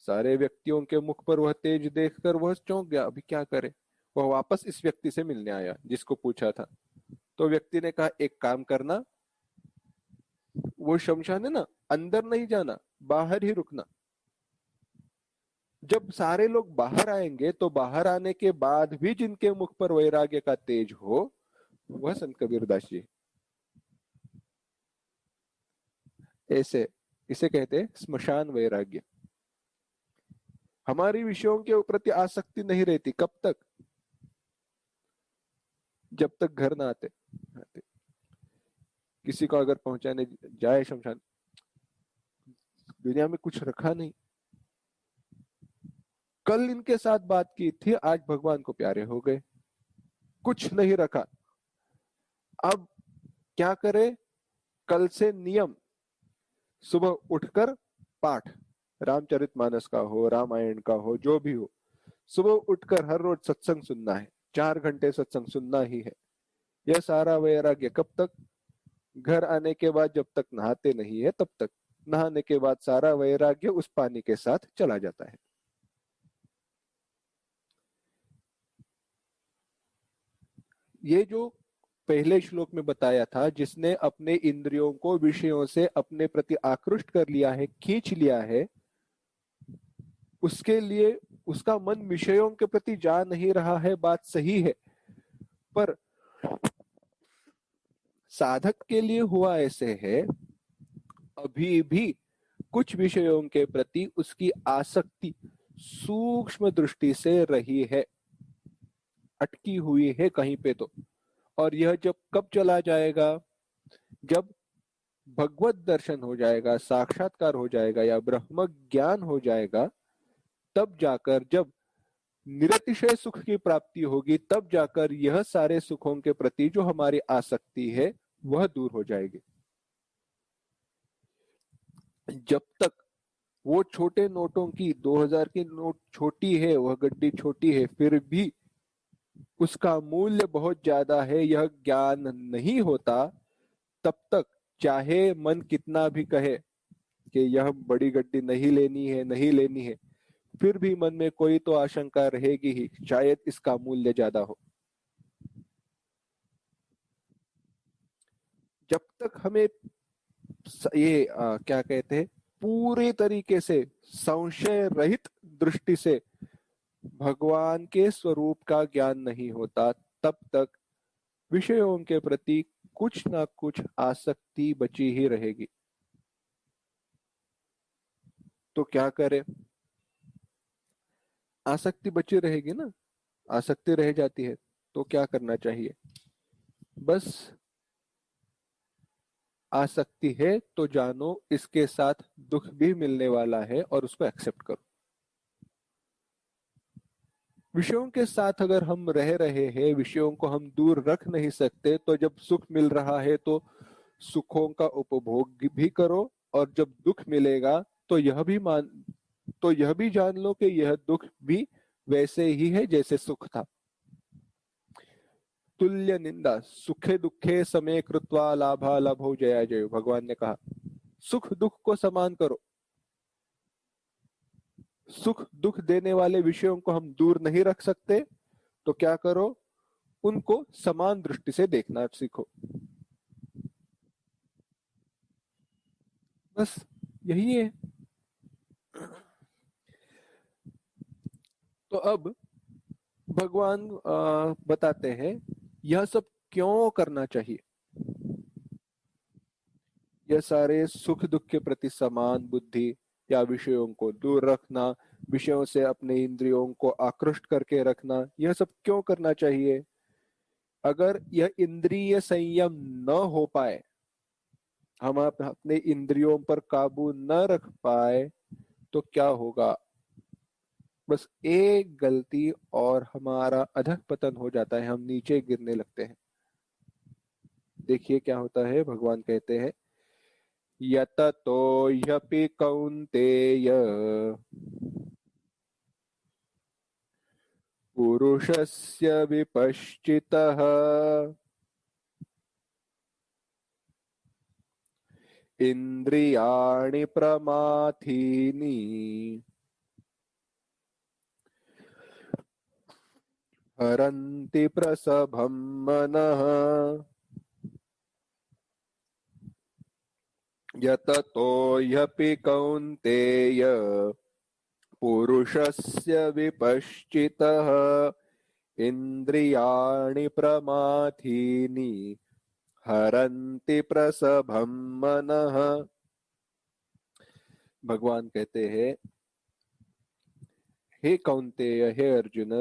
सारे व्यक्तियों के मुख पर वह तेज देखकर वह चौंक गया, अभी क्या करे। वह वापस इस व्यक्ति से मिलने आया जिसको पूछा था। तो व्यक्ति ने कहा, एक काम करना, वो शमशान है ना, अंदर नहीं जाना, बाहर ही रुकना। जब सारे लोग बाहर आएंगे तो बाहर आने के बाद भी जिनके मुख पर वैराग्य का तेज हो, वह संत कबीरदास जी। ऐसे इसे कहते हैं स्मशान वैराग्य। हमारी विषयों के प्रति आसक्ति नहीं रहती, कब तक? जब तक घर ना आते। किसी को अगर पहुंचाने जाए शमशान, दुनिया में कुछ रखा नहीं, कल इनके साथ बात की थी, आज भगवान को प्यारे हो गए, कुछ नहीं रखा। अब क्या करे? कल से नियम, सुबह उठकर पाठ, रामचरितमानस का हो, रामायण का हो, जो भी हो, सुबह उठकर हर रोज सत्संग सुनना है, 4 घंटे सत्संग सुनना ही है। यह सारा वैराग्य कब तक? घर आने के बाद, जब तक नहाते नहीं है तब तक। नहाने के बाद सारा वैराग्य उस पानी के साथ चला जाता है। ये जो पहले श्लोक में बताया था, जिसने अपने इंद्रियों को विषयों से अपने प्रति आकृष्ट कर लिया है, खींच लिया है, उसके लिए उसका मन विषयों के प्रति जा नहीं रहा है, बात सही है। पर साधक के लिए हुआ ऐसे है, अभी भी कुछ विषयों के प्रति उसकी आसक्ति सूक्ष्म दृष्टि से रही है, अटकी हुई है कहीं पे तो। और यह जब कब चला जाएगा? जब भगवत दर्शन हो जाएगा, साक्षात्कार हो जाएगा या ब्रह्म ज्ञान हो जाएगा, तब जाकर, जब निरतिशय सुख की प्राप्ति होगी, तब जाकर यह सारे सुखों के प्रति जो हमारी आसक्ति है वह दूर हो जाएगी। जब तक वो छोटे नोटों की, 2000 की नोट छोटी है, वह गड्डी छोटी है, फिर भी उसका मूल्य बहुत ज्यादा है, यह ज्ञान नहीं होता, तब तक चाहे मन कितना भी कहे कि यह बड़ी गड्डी नहीं लेनी है, नहीं लेनी है, फिर भी मन में कोई तो आशंका रहेगी ही, शायद इसका मूल्य ज्यादा हो। जब तक हमें ये क्या कहते हैं, पूरे तरीके से संशय रहित दृष्टि से भगवान के स्वरूप का ज्ञान नहीं होता, तब तक विषयों के प्रति कुछ ना कुछ आसक्ति बची ही रहेगी। तो क्या करें? आसक्ति बची रहेगी ना, आसक्ति रह जाती है, तो क्या करना चाहिए? बस आसक्ति है तो जानो इसके साथ दुख भी मिलने वाला है और उसको एक्सेप्ट करो। विषयों के साथ अगर हम रह रहे हैं, विषयों को हम दूर रख नहीं सकते, तो जब सुख मिल रहा है तो सुखों का उपभोग भी करो, और जब दुख मिलेगा तो यह भी जान लो कि यह दुख भी वैसे ही है जैसे सुख था। तुल्य निंदा सुखे दुखे समय कृत्वा लाभा लभो जया जयो। भगवान ने कहा सुख दुख को समान करो, सुख दुख देने वाले विषयों को हम दूर नहीं रख सकते, तो क्या करो, उनको समान दृष्टि से देखना सीखो। बस यही है। तो अब भगवान बताते हैं यह सब क्यों करना चाहिए। यह सारे सुख दुख के प्रति समान बुद्धि या विषयों को दूर रखना, विषयों से अपने इंद्रियों को आकृष्ट करके रखना, यह सब क्यों करना चाहिए। अगर यह इंद्रिय संयम न हो पाए, हम अपने इंद्रियों पर काबू न रख पाए, तो क्या होगा, बस एक गलती और हमारा अधःपतन हो जाता है, हम नीचे गिरने लगते हैं। देखिए क्या होता है, भगवान कहते हैं यततो ह्यपि कौन्तेय पुरुषस्य विपश्चितः इंद्रियाणि प्रमाथीनि हरन्ति प्रसभं मनः यततो ह्यपि कौन्तेय पुरुषस्य विपश्चितः इंद्रियाणि प्रमाथीनि हरन्ति प्रसभं मनः। भगवान कहते हैं हे कौन्तेय, हे अर्जुन,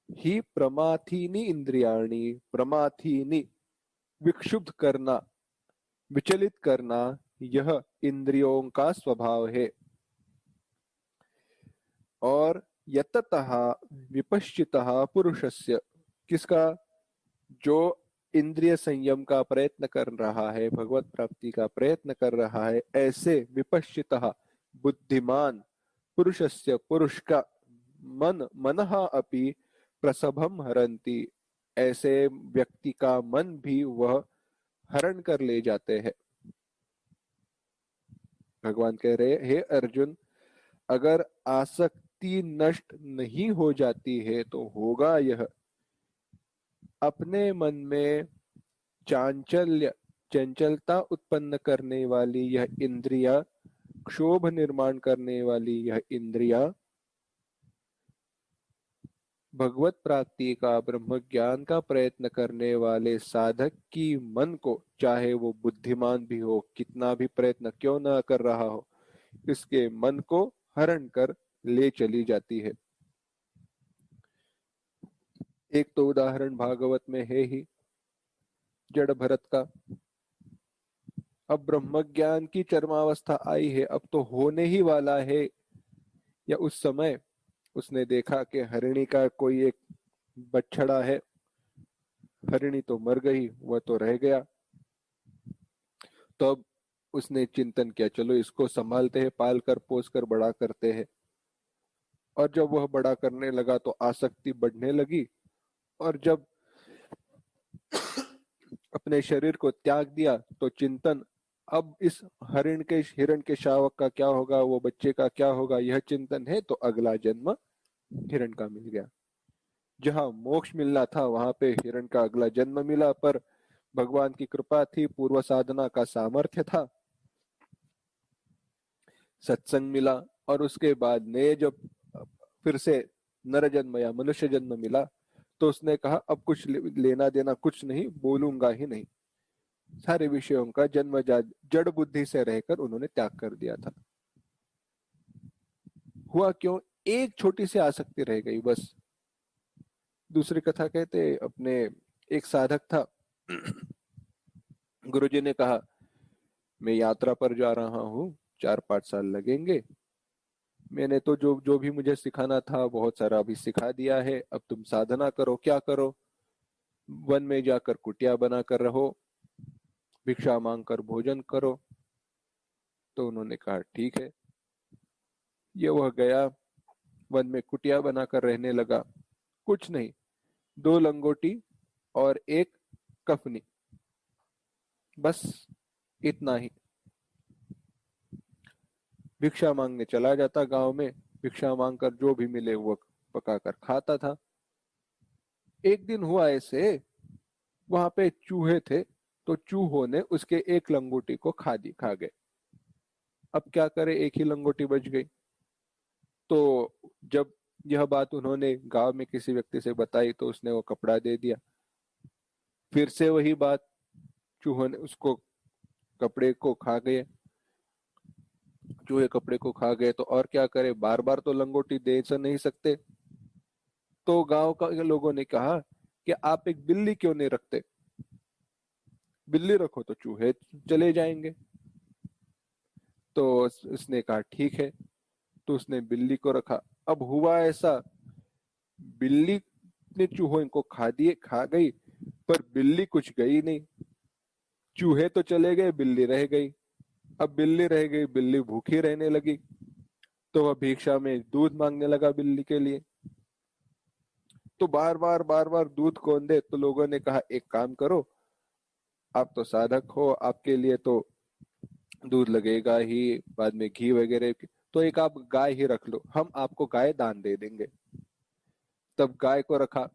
ही प्रमाथीनि इंद्रियाणि, प्रमाथीनि विक्षुब्ध करना, विचलित करना, यह इंद्रियों का स्वभाव है। और यततः विपश्चितः पुरुषस्य, किसका, जो इंद्रिय संयम का प्रयत्न कर रहा है, भगवत प्राप्ति का प्रयत्न कर रहा है, ऐसे विपश्चितः बुद्धिमान पुरुषस्य, पुरुष का मनः अपि प्रसभम हरन्ति, ऐसे व्यक्ति का मन भी वह हरण कर ले जाते हैं। भगवान कह रहे हे अर्जुन, अगर आसक्ति नष्ट नहीं हो जाती है तो होगा यह, अपने मन में चांचल्य, चंचलता उत्पन्न करने वाली यह इंद्रिया, क्षोभ निर्माण करने वाली यह इंद्रिया, भगवत प्राप्ति का, ब्रह्म ज्ञान का प्रयत्न करने वाले साधक की मन को, चाहे वो बुद्धिमान भी हो, कितना भी प्रयत्न क्यों न कर रहा हो, इसके मन को हरण कर ले चली जाती है। एक तो उदाहरण भागवत में है ही जड़ भरत का। अब ब्रह्म ज्ञान की चरमावस्था आई है, अब तो होने ही वाला है, या उस समय उसने देखा कि हरिणी का कोई एक बछड़ा है, हरिणी तो मर गई, वह तो रह गया। तो अब उसने चिंतन किया, चलो इसको संभालते हैं, पाल कर पोस कर बड़ा करते हैं। और जब वह बड़ा करने लगा तो आसक्ति बढ़ने लगी, और जब अपने शरीर को त्याग दिया तो चिंतन, अब इस हिरण के शावक का क्या होगा, वो बच्चे का क्या होगा, यह चिंतन है, तो अगला जन्म हिरण का मिल गया। जहां मोक्ष मिलना था वहां पे हिरण का अगला जन्म मिला, पर भगवान की कृपा थी, पूर्व साधना का सामर्थ्य था, सत्संग मिला, और उसके बाद नए जब फिर से नर जन्म या मनुष्य जन्म मिला, तो उसने कहा अब कुछ लेना देना कुछ नहीं, बोलूंगा ही नहीं। सारे विषयों का जन्म जड़ बुद्धि से रहकर उन्होंने त्याग कर दिया था। हुआ क्यों, एक छोटी सी आसक्ति रह गई बस। दूसरी कथा कहते, अपने एक साधक था, गुरुजी ने कहा मैं यात्रा पर जा रहा हूँ, 4-5 साल लगेंगे, मैंने तो जो जो भी मुझे सिखाना था बहुत सारा अभी सिखा दिया है, अब तुम साधना करो, क्या करो, वन में जाकर कुटिया बनाकर रहो, भिक्षा मांग कर भोजन करो। तो उन्होंने कहा ठीक है। ये वह गया, वन में कुटिया बनाकर रहने लगा। कुछ नहीं, 2 लंगोटी और 1 कफनी, बस इतना ही। भिक्षा मांगने चला जाता गांव में, भिक्षा मांगकर जो भी मिले वो पकाकर खाता था। एक दिन हुआ ऐसे, वहां पे चूहे थे, तो चूहों ने उसके 1 लंगोटी को खा गए। अब क्या करे, 1 ही लंगोटी बच गई। तो जब यह बात उन्होंने गांव में किसी व्यक्ति से बताई तो उसने वो कपड़ा दे दिया। फिर से वही बात, चूहों ने उसको कपड़े को खा गए। चूहे कपड़े को खा गए तो और क्या करे, बार बार तो लंगोटी दे तो नहीं सकते। तो गांव का लोगों ने कहा कि आप एक बिल्ली क्यों नहीं रखते, बिल्ली रखो तो चूहे चले जाएंगे। तो उसने कहा ठीक है, तो उसने बिल्ली को रखा। अब हुआ ऐसा, बिल्ली ने चूहों को खा गई, पर बिल्ली कुछ गई नहीं। चूहे तो चले गए, बिल्ली रह गई। अब बिल्ली रह गई, बिल्ली भूखी रहने लगी, तो वह भिक्षा में दूध मांगने लगा बिल्ली के लिए। तो बार बार दूध कौन दे, तो लोगों ने कहा एक काम करो, आप तो साधक हो, आपके लिए तो दूध लगेगा ही, बाद में घी वगैरह, तो एक आप गाय ही रख लो, हम आपको गाय दान दे देंगे। तब गाय को रखा।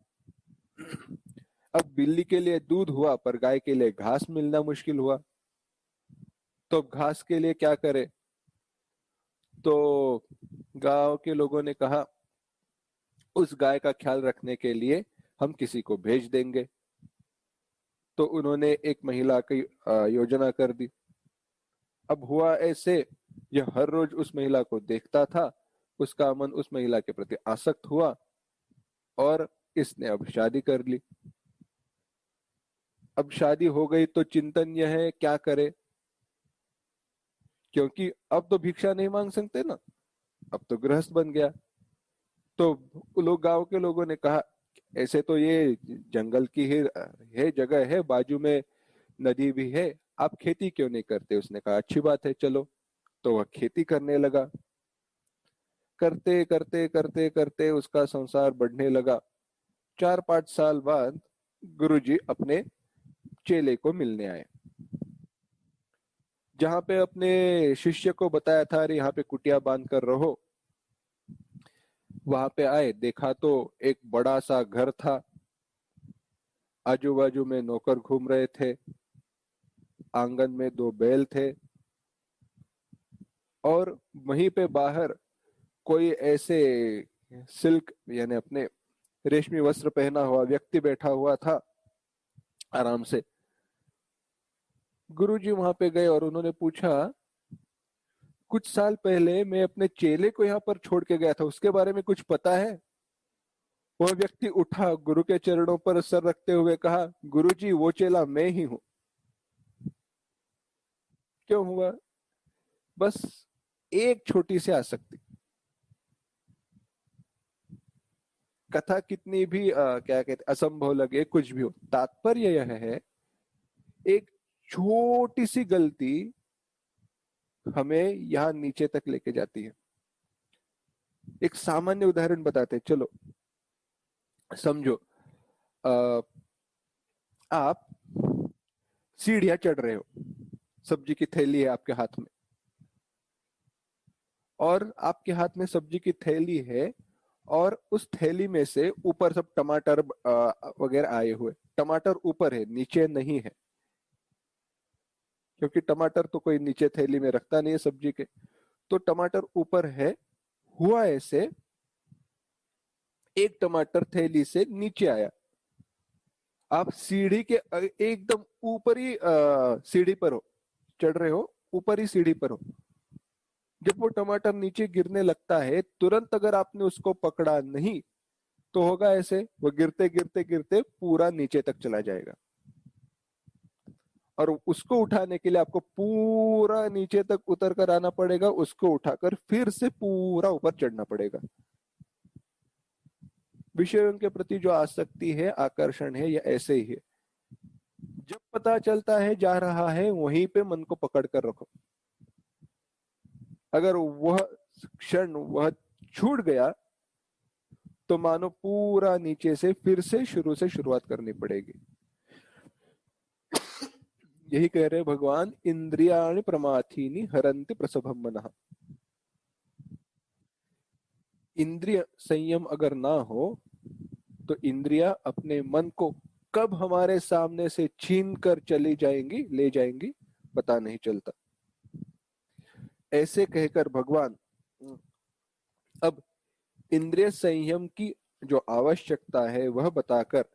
अब बिल्ली के लिए दूध हुआ, पर गाय के लिए घास मिलना मुश्किल हुआ। तो अब घास के लिए क्या करे, तो गांव के लोगों ने कहा उस गाय का ख्याल रखने के लिए हम किसी को भेज देंगे। तो उन्होंने एक महिला की योजना कर दी। अब हुआ ऐसे, यह हर रोज उस महिला को देखता था, उसका मन उस महिला के प्रति आसक्त हुआ और इसने अब शादी कर ली। अब शादी हो गई तो चिंतन यह है क्या करे, क्योंकि अब तो भिक्षा नहीं मांग सकते ना, अब तो गृहस्थ बन गया। तो गांव के लोगों ने कहा ऐसे तो ये जंगल की ही है, जगह है, बाजू में नदी भी है, आप खेती क्यों नहीं करते। उसने कहा अच्छी बात है, चलो। तो वह खेती करने लगा। करते करते करते करते उसका संसार बढ़ने लगा। 4-5 साल बाद गुरुजी अपने चेले को मिलने आए। जहां पे अपने शिष्य को बताया था अरे यहाँ पे कुटिया बांध कर रहो, वहां पे आए, देखा तो एक बड़ा सा घर था, आजू बाजू में नौकर घूम रहे थे, आंगन में 2 बैल थे, और वहीं पे बाहर कोई ऐसे सिल्क यानी अपने रेशमी वस्त्र पहना हुआ व्यक्ति बैठा हुआ था आराम से। गुरुजी वहां पे गए और उन्होंने पूछा कुछ साल पहले मैं अपने चेले को यहाँ पर छोड़ के गया था, उसके बारे में कुछ पता है। वह व्यक्ति उठा, गुरु के चरणों पर सर रखते हुए कहा गुरुजी वो चेला मैं ही हूं। क्यों हुआ, बस एक छोटी सी आसक्ति। कथा कितनी भी क्या कहते असंभव लगे, कुछ भी हो, तात्पर्य यह है एक छोटी सी गलती हमें यहाँ नीचे तक लेके जाती है। एक सामान्य उदाहरण बताते हैं, चलो समझो, अ, आप सीढ़ियां चढ़ रहे हो, सब्जी की थैली है आपके हाथ में, और आपके हाथ में सब्जी की थैली है, और उस थैली में से ऊपर सब टमाटर वगैरह आए हुए, टमाटर ऊपर है नीचे नहीं है, क्योंकि टमाटर तो कोई नीचे थैली में रखता नहीं है सब्जी के। तो टमाटर ऊपर है। हुआ ऐसे, एक टमाटर थैली से नीचे आया, आप सीढ़ी के एकदम ऊपर ही सीढ़ी पर हो, चढ़ रहे हो, ऊपर ही सीढ़ी पर हो। जब वो टमाटर नीचे गिरने लगता है, तुरंत अगर आपने उसको पकड़ा नहीं तो होगा ऐसे, वो गिरते गिरते गिरते पूरा नीचे तक चला जाएगा, और उसको उठाने के लिए आपको पूरा नीचे तक उतर कर आना पड़ेगा, उसको उठाकर फिर से पूरा ऊपर चढ़ना पड़ेगा। विषयों के प्रति जो आसक्ति है, आकर्षण है, यह ऐसे ही है। जब पता चलता है जा रहा है, वहीं पे मन को पकड़ कर रखो। अगर वह क्षण वह छूट गया तो मानो पूरा नीचे से फिर से शुरुआत करनी पड़ेगी। यही कह रहे भगवान, इंद्रियाणि प्रमाथीनि हरन्ति प्रसभम मनः। इंद्रिय संयम अगर ना हो तो इंद्रिया अपने मन को कब हमारे सामने से छीन कर चली जाएंगी, ले जाएंगी, पता नहीं चलता। ऐसे कहकर भगवान अब इंद्रिय संयम की जो आवश्यकता है वह बताकर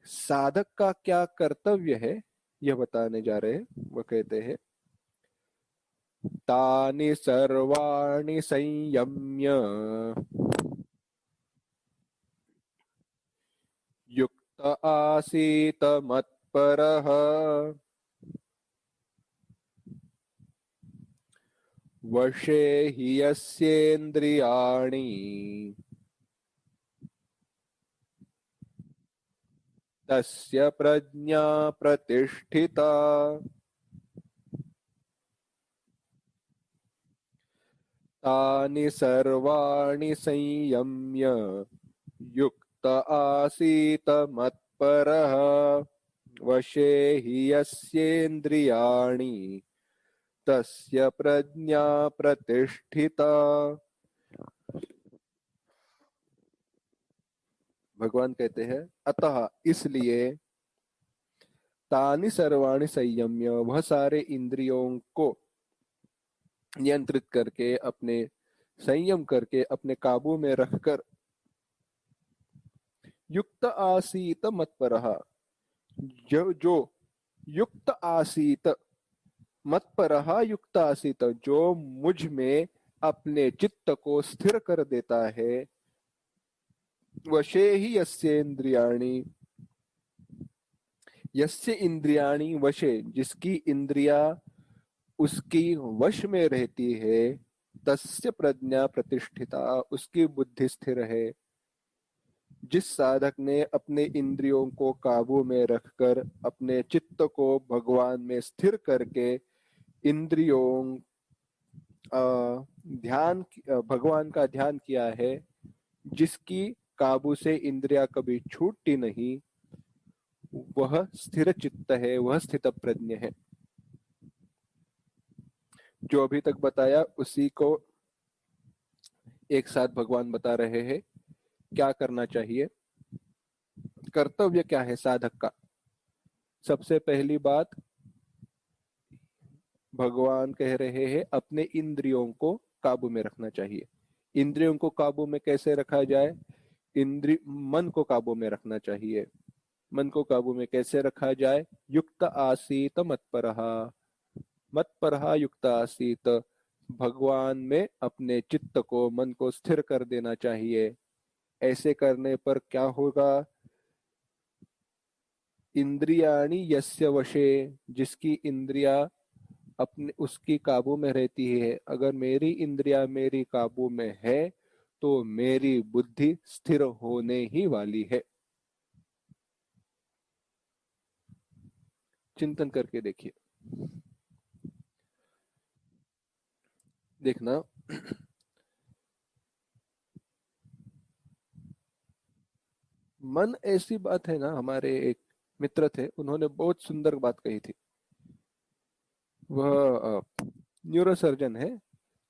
साधक का क्या कर्तव्य है यह बताने जा रहे हैं। वह कहते हैं, तानि सर्वाणि संयम्य युक्त आसीत मत्परः वशे हि यस्येन्द्रियाणि तस्य प्रज्ञा प्रतिष्ठिता। तानि सर्वाणि संयम्य युक्त आसीत मत्परः वशे हि यस्येन्द्रियाणि तस्य प्रज्ञा प्रतिष्ठिता। भगवान कहते हैं, अतः इसलिए तानि सर्वाणि संयम्य, वह सारे इंद्रियों को नियंत्रित करके, अपने संयम करके, अपने काबू में रखकर, युक्त आसीत मत्परः, जो युक्त आसीत, मत्परः युक्त आसीत, जो मुझ में अपने चित्त को स्थिर कर देता है, वशे ही यस्य इंद्रियाणि, यस्य इंद्रियाणि वशे, जिसकी इंद्रिया उसकी वश में रहती है, तस्य प्रज्ञा प्रतिष्ठिता, उसकी बुद्धि स्थिर है। जिस साधक ने अपने इंद्रियों को काबू में रखकर अपने चित्त को भगवान में स्थिर करके इंद्रियों भगवान का ध्यान किया है, जिसकी काबू से इंद्रिया कभी छूटती नहीं, वह स्थिर चित्त है, वह स्थित प्रज्ञ है। जो अभी तक बताया उसी को एक साथ भगवान बता रहे हैं क्या करना चाहिए, कर्तव्य क्या है साधक का। सबसे पहली बात भगवान कह रहे हैं, अपने इंद्रियों को काबू में रखना चाहिए। इंद्रियों को काबू में कैसे रखा जाए? मन को काबू में रखना चाहिए। मन को काबू में कैसे रखा जाए? युक्त आसीत मत्परः, मत्परः युक्त आसीत, भगवान में अपने चित्त को, मन को स्थिर कर देना चाहिए। ऐसे करने पर क्या होगा? इंद्रियाणि यस्य वशे, जिसकी इंद्रिया अपने उसकी काबू में रहती है। अगर मेरी इंद्रिया मेरी काबू में है तो मेरी बुद्धि स्थिर होने ही वाली है। चिंतन करके देखिए, देखना मन ऐसी बात है ना, हमारे एक मित्र थे, उन्होंने बहुत सुंदर बात कही थी। वह न्यूरो सर्जन है,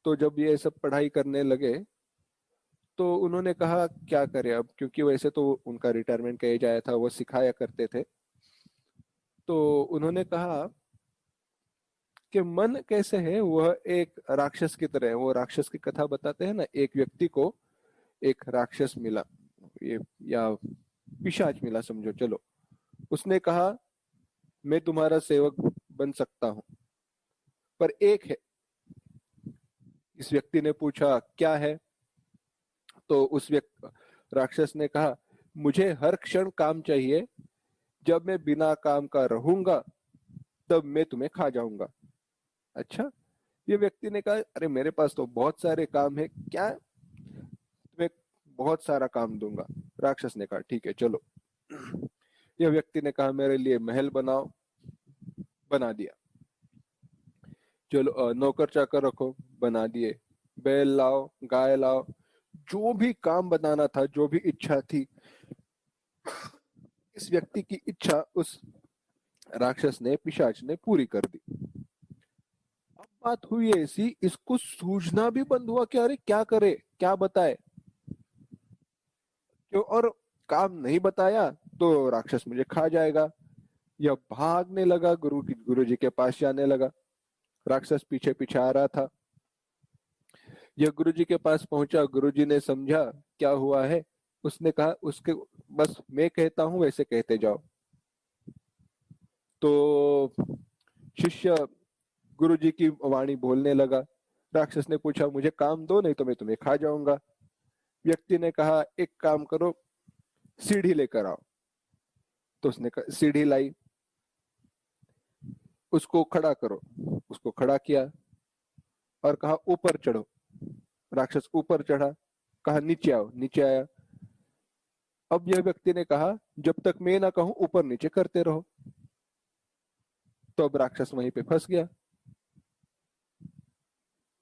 तो जब ये सब पढ़ाई करने लगे तो उन्होंने कहा क्या करें अब, क्योंकि वैसे तो उनका रिटायरमेंट का एज आया था, वो सिखाया करते थे। तो उन्होंने कहा कि मन कैसे है, वह एक राक्षस की तरह है। वो राक्षस की कथा बताते हैं ना, एक व्यक्ति को एक राक्षस मिला, ये या पिशाच मिला समझो, चलो। उसने कहा मैं तुम्हारा सेवक बन सकता हूं, पर एक है। इस व्यक्ति ने पूछा क्या है? तो उस व्यक्ति राक्षस ने कहा, मुझे हर क्षण काम चाहिए, जब मैं बिना काम का रहूंगा तब मैं तुम्हें खा जाऊंगा। अच्छा, ये व्यक्ति ने कहा, अरे मेरे पास तो बहुत सारे काम है, क्या तुम्हें बहुत सारा काम दूंगा। राक्षस ने कहा ठीक है चलो। यह व्यक्ति ने कहा मेरे लिए महल बनाओ, बना दिया। चलो नौकर चाकर रखो, बना दिए। बैल लाओ, गाय लाओ, जो भी काम बताना था, जो भी इच्छा थी, इस व्यक्ति की इच्छा उस राक्षस ने, पिशाच ने पूरी कर दी। अब बात हुई ऐसी, इसको सूझना भी बंद हुआ कि अरे क्या करे, क्या बताए क्यों, और काम नहीं बताया तो राक्षस मुझे खा जाएगा। यह भागने लगा, गुरु जी के पास जाने लगा। राक्षस पीछे पीछे आ रहा था। यह गुरु जी के पास पहुंचा, गुरु जी ने समझा क्या हुआ है। उसने कहा उसके, बस मैं कहता हूं वैसे कहते जाओ। तो शिष्य गुरु जी की वाणी बोलने लगा। राक्षस ने पूछा मुझे काम दो, नहीं तो मैं तुम्हें खा जाऊंगा। व्यक्ति ने कहा एक काम करो, सीढ़ी लेकर आओ। तो उसने सीढ़ी लाई, उसको खड़ा करो। उसको खड़ा किया और कहा ऊपर चढ़ो। राक्षस ऊपर चढ़ा। कहा नीचे आओ, नीचे आया। अब यह व्यक्ति ने कहा जब तक मैं ना कहूं ऊपर नीचे करते रहो। तो अब राक्षस वहीं पे फंस गया।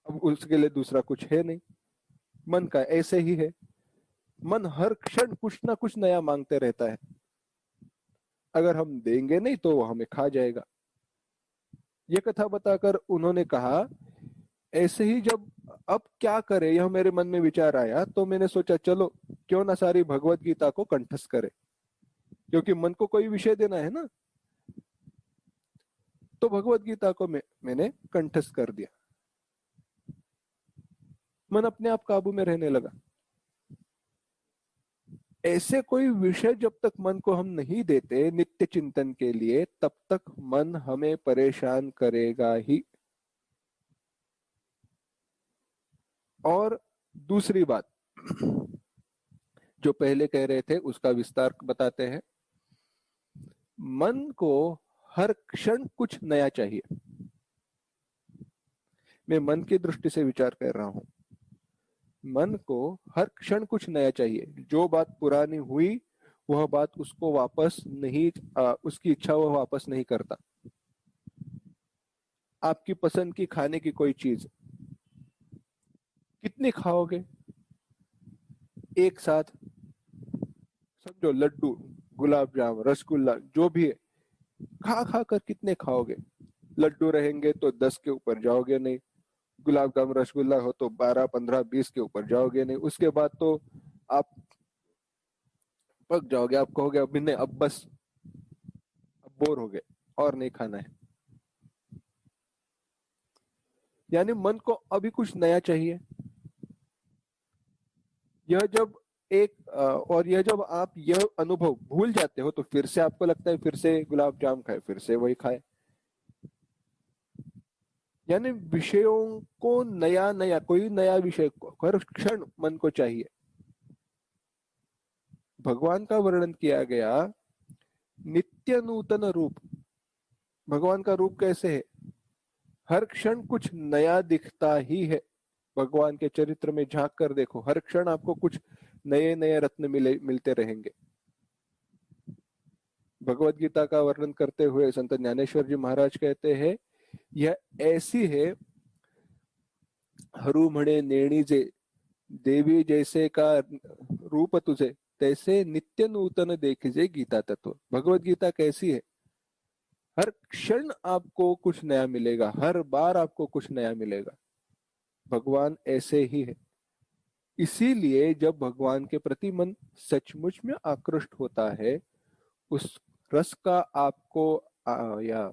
अब उसके लिए दूसरा कुछ है नहीं। मन का ऐसे ही है, मन हर क्षण कुछ ना कुछ नया मांगते रहता है। अगर हम देंगे नहीं तो वो हमें खा जाएगा। ये कथा बताकर उन्होंने कहा ऐसे ही जब, अब क्या करे, यह मेरे मन में विचार आया तो मैंने सोचा चलो क्यों ना सारी भगवत गीता को कंठस्थ करे, क्योंकि मन को कोई विषय देना है ना। तो भगवत गीता को मैंने कंठस्थ कर दिया। मन अपने आप काबू में रहने लगा। ऐसे कोई विषय जब तक मन को हम नहीं देते नित्य चिंतन के लिए, तब तक मन हमें परेशान करेगा ही। और दूसरी बात जो पहले कह रहे थे उसका विस्तार बताते हैं। मन को हर क्षण कुछ नया चाहिए। मैं मन की दृष्टि से विचार कर रहा हूं। मन को हर क्षण कुछ नया चाहिए। जो बात पुरानी हुई वह बात उसको वापस नहीं, उसकी इच्छा वह वापस नहीं करता। आपकी पसंद की खाने की कोई चीज कितनी खाओगे एक साथ, समझो लड्डू, गुलाब जाम, रसगुल्ला, जो भी है, खा खा कर कितने खाओगे। लड्डू रहेंगे तो 10 के ऊपर जाओगे नहीं। गुलाब जाम रसगुल्ला हो तो 12 15 20 के ऊपर जाओगे नहीं। उसके बाद तो आप पक जाओगे, आप कहोगे अभी नहीं, अब बस, अब बोर हो गए और नहीं खाना है। यानी मन को अभी कुछ नया चाहिए। यह जब और यह जब आप यह अनुभव भूल जाते हो तो फिर से आपको लगता है फिर से गुलाब जाम खाए, फिर से वही खाए। यानी विषयों को नया नया, कोई नया विषय हर क्षण मन को चाहिए। भगवान का वर्णन किया गया नित्य नूतन रूप। भगवान का रूप कैसे है? हर क्षण कुछ नया दिखता ही है। भगवान के चरित्र में झांक कर देखो, हर क्षण आपको कुछ नए नए रत्न मिलते रहेंगे। भगवत गीता का वर्णन करते हुए संत ज्ञानेश्वर जी महाराज कहते हैं यह ऐसी है, हरू म्हणे नेणी जे, देवी जैसे का रूप तुझे, तैसे नित्य नूतन देखिजे गीता तत्व। भगवत गीता कैसी है? हर क्षण आपको कुछ नया मिलेगा, हर बार आपको कुछ नया मिलेगा। भगवान ऐसे ही है। इसीलिए जब भगवान के प्रति मन सचमुच में आकृष्ट होता है, उस रस का आपको या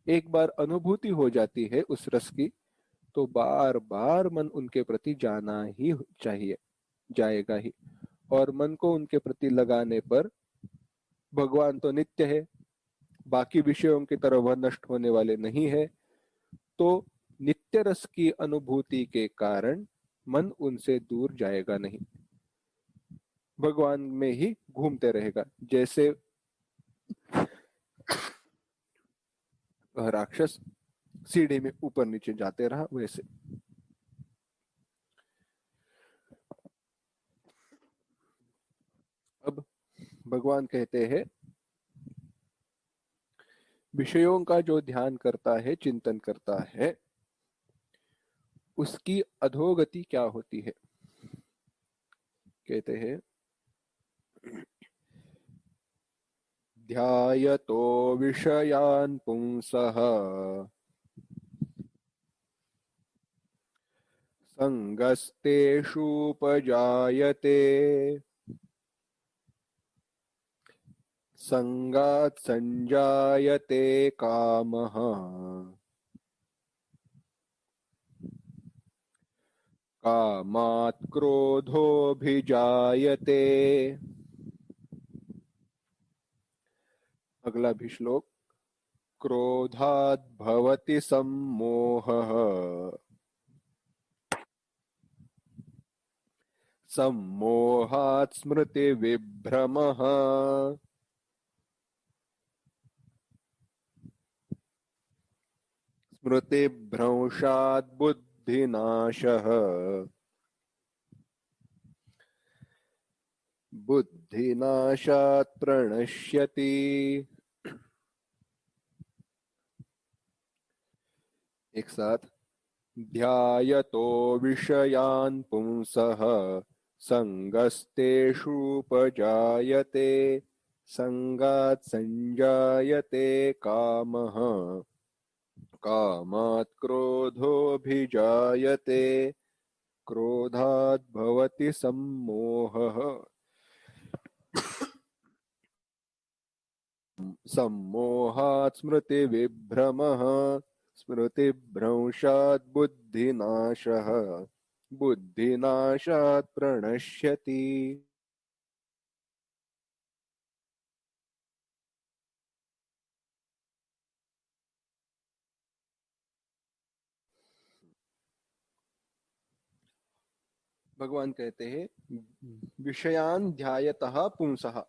एक बार अनुभूति हो जाती है उस रस की, तो बार बार मन उनके प्रति जाना ही चाहिए, जाएगा ही। और मन को उनके प्रति लगाने पर, भगवान तो नित्य है, बाकी विषयों की तरह वह नष्ट होने वाले नहीं है, तो नित्य रस की अनुभूति के कारण मन उनसे दूर जाएगा नहीं, भगवान में ही घूमते रहेगा। जैसे वह राक्षस सीढ़ी में ऊपर नीचे जाते रहा, वैसे। अब भगवान कहते हैं विषयों का जो ध्यान करता है, चिंतन करता है, उसकी अधोगति क्या होती है। कहते हैं ध्यायतो विषयान् पुंसः संगस्तेषूपजायते संगात् संजायते कामः कामात् क्रोधोऽभिजायते। अगला भी श्लोक। क्रोधात् भवति सम्मोहः सम्मोहात् स्मृतिविभ्रमः स्मृतिभ्रंशात् बुद्धिनाशः बुद्धिनाशात् प्रणश्यति। एक साथ। ध्यायतो विषयान् पुंसः संगस्तेषूपजायते संगात् संजायते कामः कामात् क्रोधोऽभिजायते क्रोधात् भवति सम्मोहः सम्मोहात् स्मृतिविभ्रमः स्मृतिभ्रंशात् बुद्धिनाशः बुद्धिनाशात् प्रणश्यति। भगवान कहते हैं विषयान् ध्यायतः पुंसः,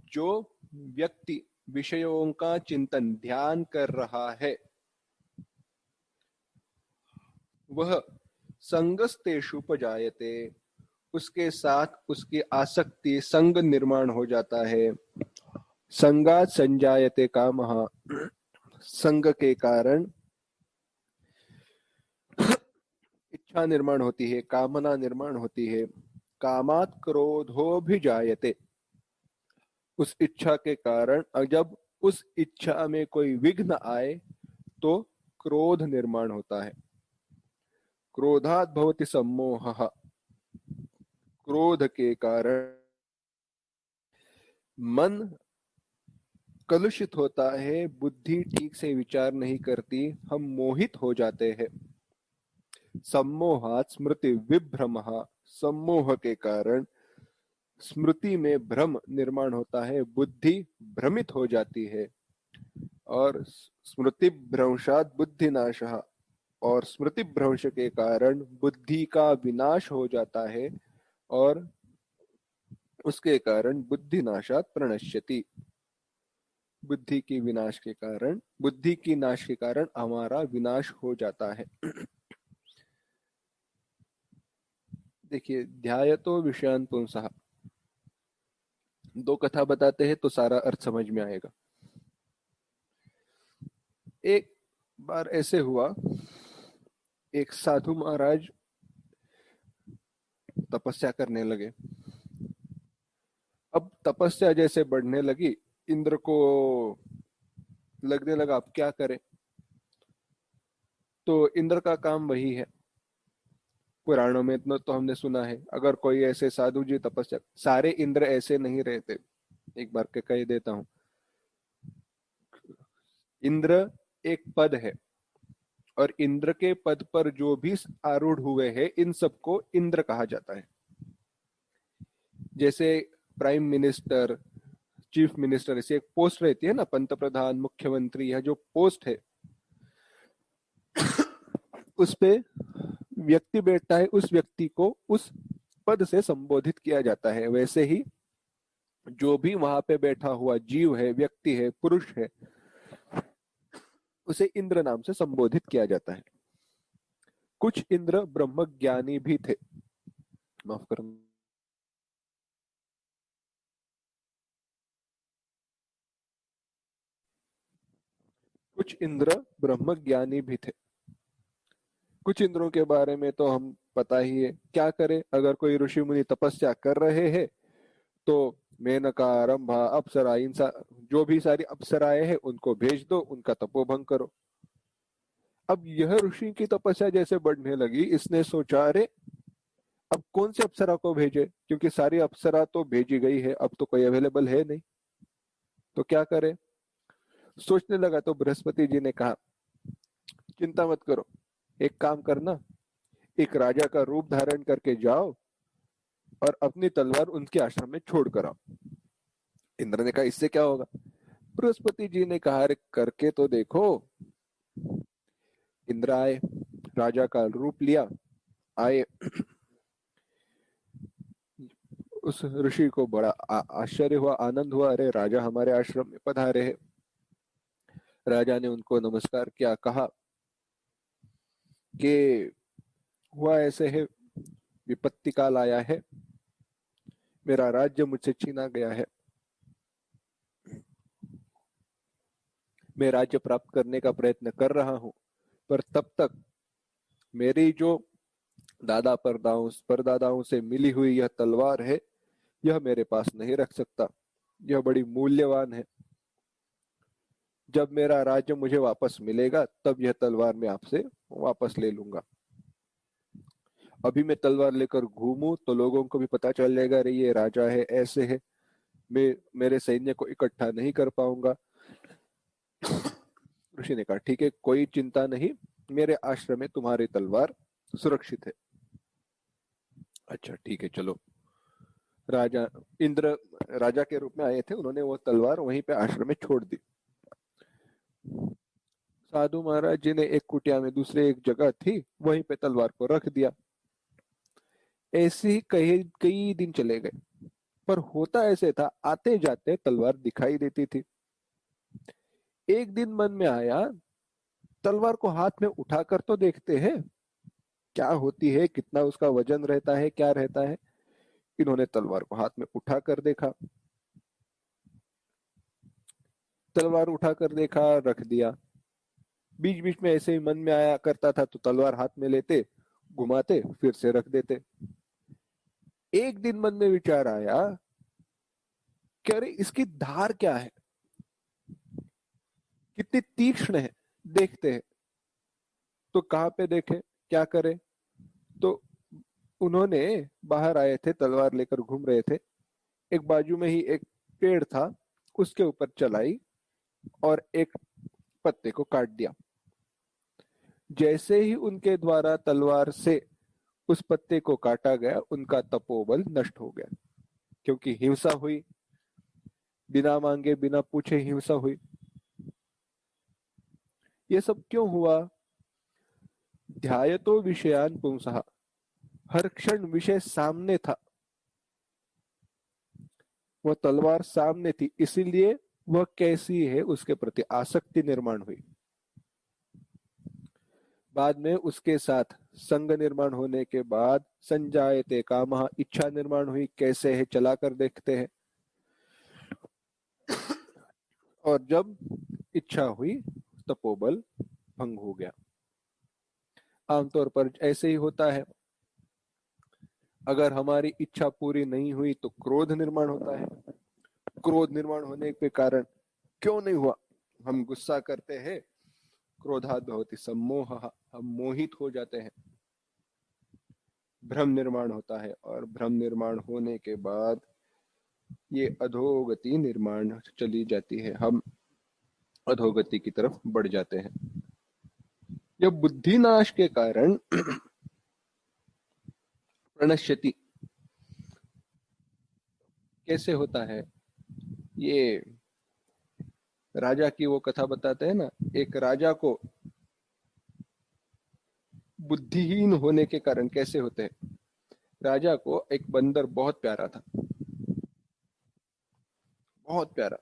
जो व्यक्ति विषयों का चिंतन ध्यान कर रहा है वह संगस्तेषुपजायते, उसके साथ उसकी आसक्ति संग निर्माण हो जाता है। संगात संजायते कामः, संग के कारण इच्छा निर्माण होती है, कामना निर्माण होती है। कामात् क्रोधो भी जायते, उस इच्छा के कारण जब उस इच्छा में कोई विघ्न आए तो क्रोध निर्माण होता है। क्रोधात् भवति सम्मोहः, क्रोध के कारण मन कलुषित होता है, बुद्धि ठीक से विचार नहीं करती, हम मोहित हो जाते हैं। सम्मोहात् स्मृति विभ्रमः, सम्मोह के कारण स्मृति में भ्रम निर्माण होता है, बुद्धि भ्रमित हो जाती है। और स्मृति भ्रंशात् बुद्धिनाशः, और स्मृति भ्रंश के कारण बुद्धि का विनाश हो जाता है और उसके कारण बुद्धिनाशात् प्रणश्यति, बुद्धि की विनाश के कारण, बुद्धि की नाश के कारण हमारा विनाश हो जाता है। देखिए ध्यायतो विषयान् पुंसः, दो कथा बताते हैं तो सारा अर्थ समझ में आएगा। एक बार ऐसे हुआ, एक साधु महाराज तपस्या करने लगे। अब तपस्या जैसे बढ़ने लगी, इंद्र को लगने लगा अब क्या करें। तो इंद्र का काम वही है, पुराणों में इतना तो हमने सुना है, अगर कोई ऐसे साधु जी तपस्या, सारे इंद्र ऐसे नहीं रहते, एक बार के कह देता हूं। इंद्र एक पद है और इंद्र के पद पर जो भी आरूढ़ हुए हैं इन सबको इंद्र कहा जाता है। जैसे प्राइम मिनिस्टर, चीफ मिनिस्टर, ऐसी एक पोस्ट रहती है ना, पंत प्रधान, मुख्यमंत्री, यह जो पोस्ट है उस पे व्यक्ति बैठता है, उस व्यक्ति को उस पद से संबोधित किया जाता है। वैसे ही जो भी वहां पे बैठा हुआ जीव है, व्यक्ति है, पुरुष है, उसे इंद्र नाम से संबोधित किया जाता है। कुछ इंद्र ब्रह्म ज्ञानी भी थे, माफ करना, कुछ इंद्र ब्रह्म ज्ञानी भी थे। कुछ इंद्रों के बारे में तो हम पता ही है। क्या करे, अगर कोई ऋषि मुनि तपस्या कर रहे हैं तो मेनका, रंभा, अप्सरा, जो भी सारी अप्सराएं हैं उनको भेज दो, उनका तपोभंग करो। अब यह ऋषि की तपस्या जैसे बढ़ने लगी, इसने सोचा अरे अब कौन से अप्सरा को भेजे, क्योंकि सारी अप्सरा तो भेजी गई है, अब तो कोई अवेलेबल है नहीं, तो क्या करे। सोचने लगा तो बृहस्पति जी ने कहा चिंता मत करो, एक काम करना, एक राजा का रूप धारण करके जाओ और अपनी तलवार उनके आश्रम में छोड़ कर आओ। इंद्र ने कहा इससे क्या होगा। बृहस्पति जी ने कहा अरे करके तो देखो। इंद्र आए, राजा का रूप लिया, आए। उस ऋषि को बड़ा आश्चर्य हुआ, आनंद हुआ, अरे राजा हमारे आश्रम में पधारे हैं। राजा ने उनको नमस्कार किया, कहा कि हुआ ऐसे है, विपत्ति काल आया है, मेरा राज्य मुझसे छीना गया है, मैं राज्य प्राप्त करने का प्रयत्न कर रहा हूं, पर तब तक मेरी जो दादा परदादाओं से मिली हुई यह तलवार है, यह मेरे पास नहीं रख सकता, यह बड़ी मूल्यवान है। जब मेरा राज्य मुझे वापस मिलेगा तब यह तलवार मैं आपसे वापस ले लूंगा। अभी मैं तलवार लेकर घूमूं तो लोगों को भी पता चल जाएगा अरे ये राजा है, ऐसे है, मैं मेरे सैन्य को इकट्ठा नहीं कर पाऊंगा। ऋषि ने कहा ठीक है, कोई चिंता नहीं, मेरे आश्रम में तुम्हारी तलवार सुरक्षित है। अच्छा ठीक है चलो। राजा इंद्र राजा के रूप में आए थे, उन्होंने वो तलवार वहीं पे आश्रम में छोड़ दी। साधु महाराज जी ने एक कुटिया में दूसरे एक जगह थी, वहीं पे तलवार को रख दिया। ऐसे ही कई कई दिन चले गए, पर होता ऐसे था, आते जाते तलवार दिखाई देती थी। एक दिन मन में आया, तलवार को हाथ में उठाकर तो देखते हैं क्या होती है, कितना उसका वजन रहता है, क्या रहता है। इन्होंने तलवार को हाथ में उठाकर देखा, तलवार उठाकर देखा, रख दिया। बीच बीच में ऐसे ही मन में आया करता था तो तलवार हाथ में लेते, घुमाते, फिर से रख देते। एक दिन मन में विचार आया कि अरे इसकी धार क्या है, कितनी तीक्ष्ण है, देखते हैं। तो कहाँ पे देखे, क्या करे। तो उन्होंने बाहर आए थे, तलवार लेकर घूम रहे थे, एक बाजू में ही एक पेड़ था, उसके ऊपर चलाई और एक पत्ते को काट दिया। जैसे ही उनके द्वारा तलवार से उस पत्ते को काटा गया, उनका तपोबल नष्ट हो गया, क्योंकि हिंसा हुई, बिना मांगे बिना पूछे हिंसा हुई। ये सब क्यों हुआ। ध्यायतो विषयान पुंसः, हर क्षण विषय सामने था, वह तलवार सामने थी, इसीलिए वह कैसी है उसके प्रति आसक्ति निर्माण हुई। बाद में उसके साथ संग निर्माण होने के बाद संजायते कामः, इच्छा निर्माण हुई, कैसे है चलाकर देखते हैं। और जब इच्छा हुई, तपोबल भंग हो गया। आमतौर पर ऐसे ही होता है, अगर हमारी इच्छा पूरी नहीं हुई तो क्रोध निर्माण होता है। क्रोध निर्माण होने के कारण क्यों नहीं हुआ, हम गुस्सा करते हैं, क्रोधात् भवति सम्मोहः, हम मोहित हो जाते हैं, भ्रम निर्माण होता है, और भ्रम निर्माण होने के बाद ये अधोगति निर्माण चली जाती है, हम अधोगति की तरफ बढ़ जाते हैं। यह बुद्धि नाश के कारण प्रणश्यति कैसे होता है, ये राजा की वो कथा बताते हैं ना, एक राजा को बुद्धिहीन होने के कारण कैसे होते हैं। राजा को एक बंदर बहुत प्यारा था, बहुत प्यारा,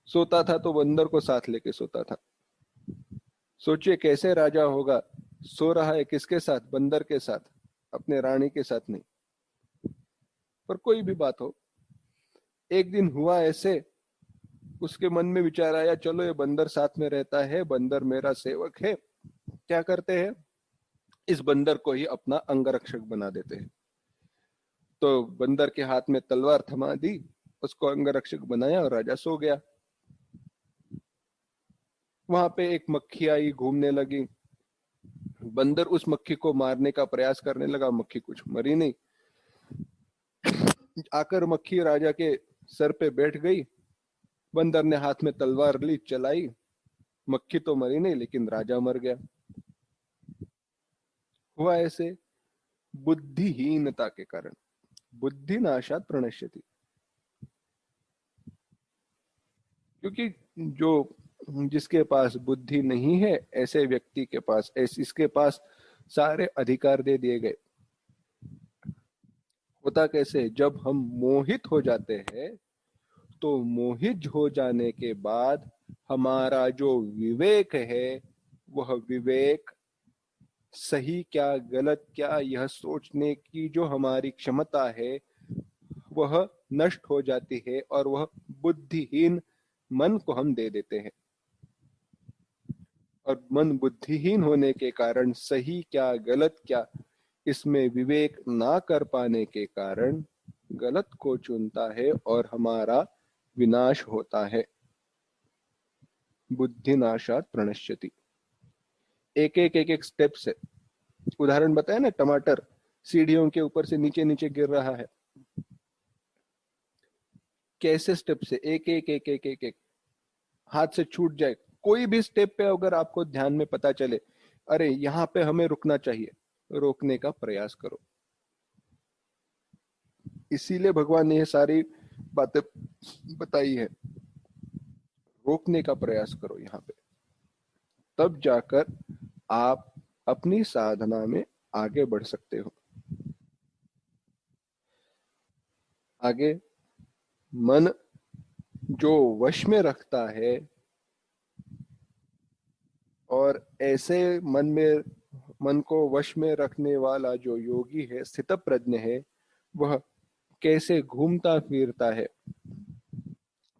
सोता था तो बंदर को साथ लेके सोता था। सोचिए कैसे राजा होगा, सो रहा है किसके साथ, बंदर के साथ, अपने रानी के साथ नहीं। पर कोई भी बात हो, एक दिन हुआ ऐसे, उसके मन में विचार आया चलो ये बंदर साथ में रहता है, बंदर मेरा सेवक है। क्या करते हैं, इस बंदर को ही अपना अंगरक्षक बना देते हैं। तो बंदर के हाथ में तलवार थमा दी, उसको अंगरक्षक बनाया और राजा सो गया। वहां पे एक मक्खी आई, घूमने लगी। बंदर उस मक्खी को मारने का प्रयास करने लगा, मक्खी कुछ मरी नहीं। आकर मक्खी राजा के सर पे बैठ गई। बंदर ने हाथ में तलवार ली, चलाई। मक्खी तो मरी नहीं, लेकिन राजा मर गया। हुआ ऐसे बुद्धिहीनता के कारण। बुद्धि नाशात प्रणश्यति। क्योंकि जो जिसके पास बुद्धि नहीं है, ऐसे व्यक्ति के पास इसके पास सारे अधिकार दे दिए गए। होता कैसे, जब हम मोहित हो जाते हैं, तो मोहित हो जाने के बाद हमारा जो विवेक है, वह विवेक सही क्या गलत क्या यह सोचने की जो हमारी क्षमता है, वह नष्ट हो जाती है और वह बुद्धिहीन मन को हम दे देते हैं। और मन बुद्धिहीन होने के कारण सही क्या गलत क्या इसमें विवेक ना कर पाने के कारण गलत को चुनता है और हमारा विनाश होता है। बुद्धि नाशात प्रणश्यति। एक एक स्टेप से उदाहरण बताया ना, टमाटर सीढ़ियों के ऊपर से नीचे नीचे गिर रहा है। कैसे स्टेप से एक एक हाथ से छूट जाए। कोई भी स्टेप पे अगर आपको ध्यान में पता चले, अरे यहाँ पे हमें रुकना चाहिए, रोकने का प्रयास करो। इसीलिए भगवान ने ये सारी बातें बताई है। रोकने का प्रयास करो यहाँ पे, तब जाकर आप अपनी साधना में आगे बढ़ सकते हो। आगे मन जो वश में रखता है, और ऐसे मन को वश में रखने वाला जो योगी है, स्थित प्रज्ञ है, वह कैसे घूमता फिरता है।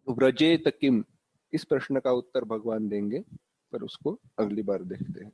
व्रजेत किम, इस प्रश्न का उत्तर भगवान देंगे, पर उसको अगली बार देखते हैं।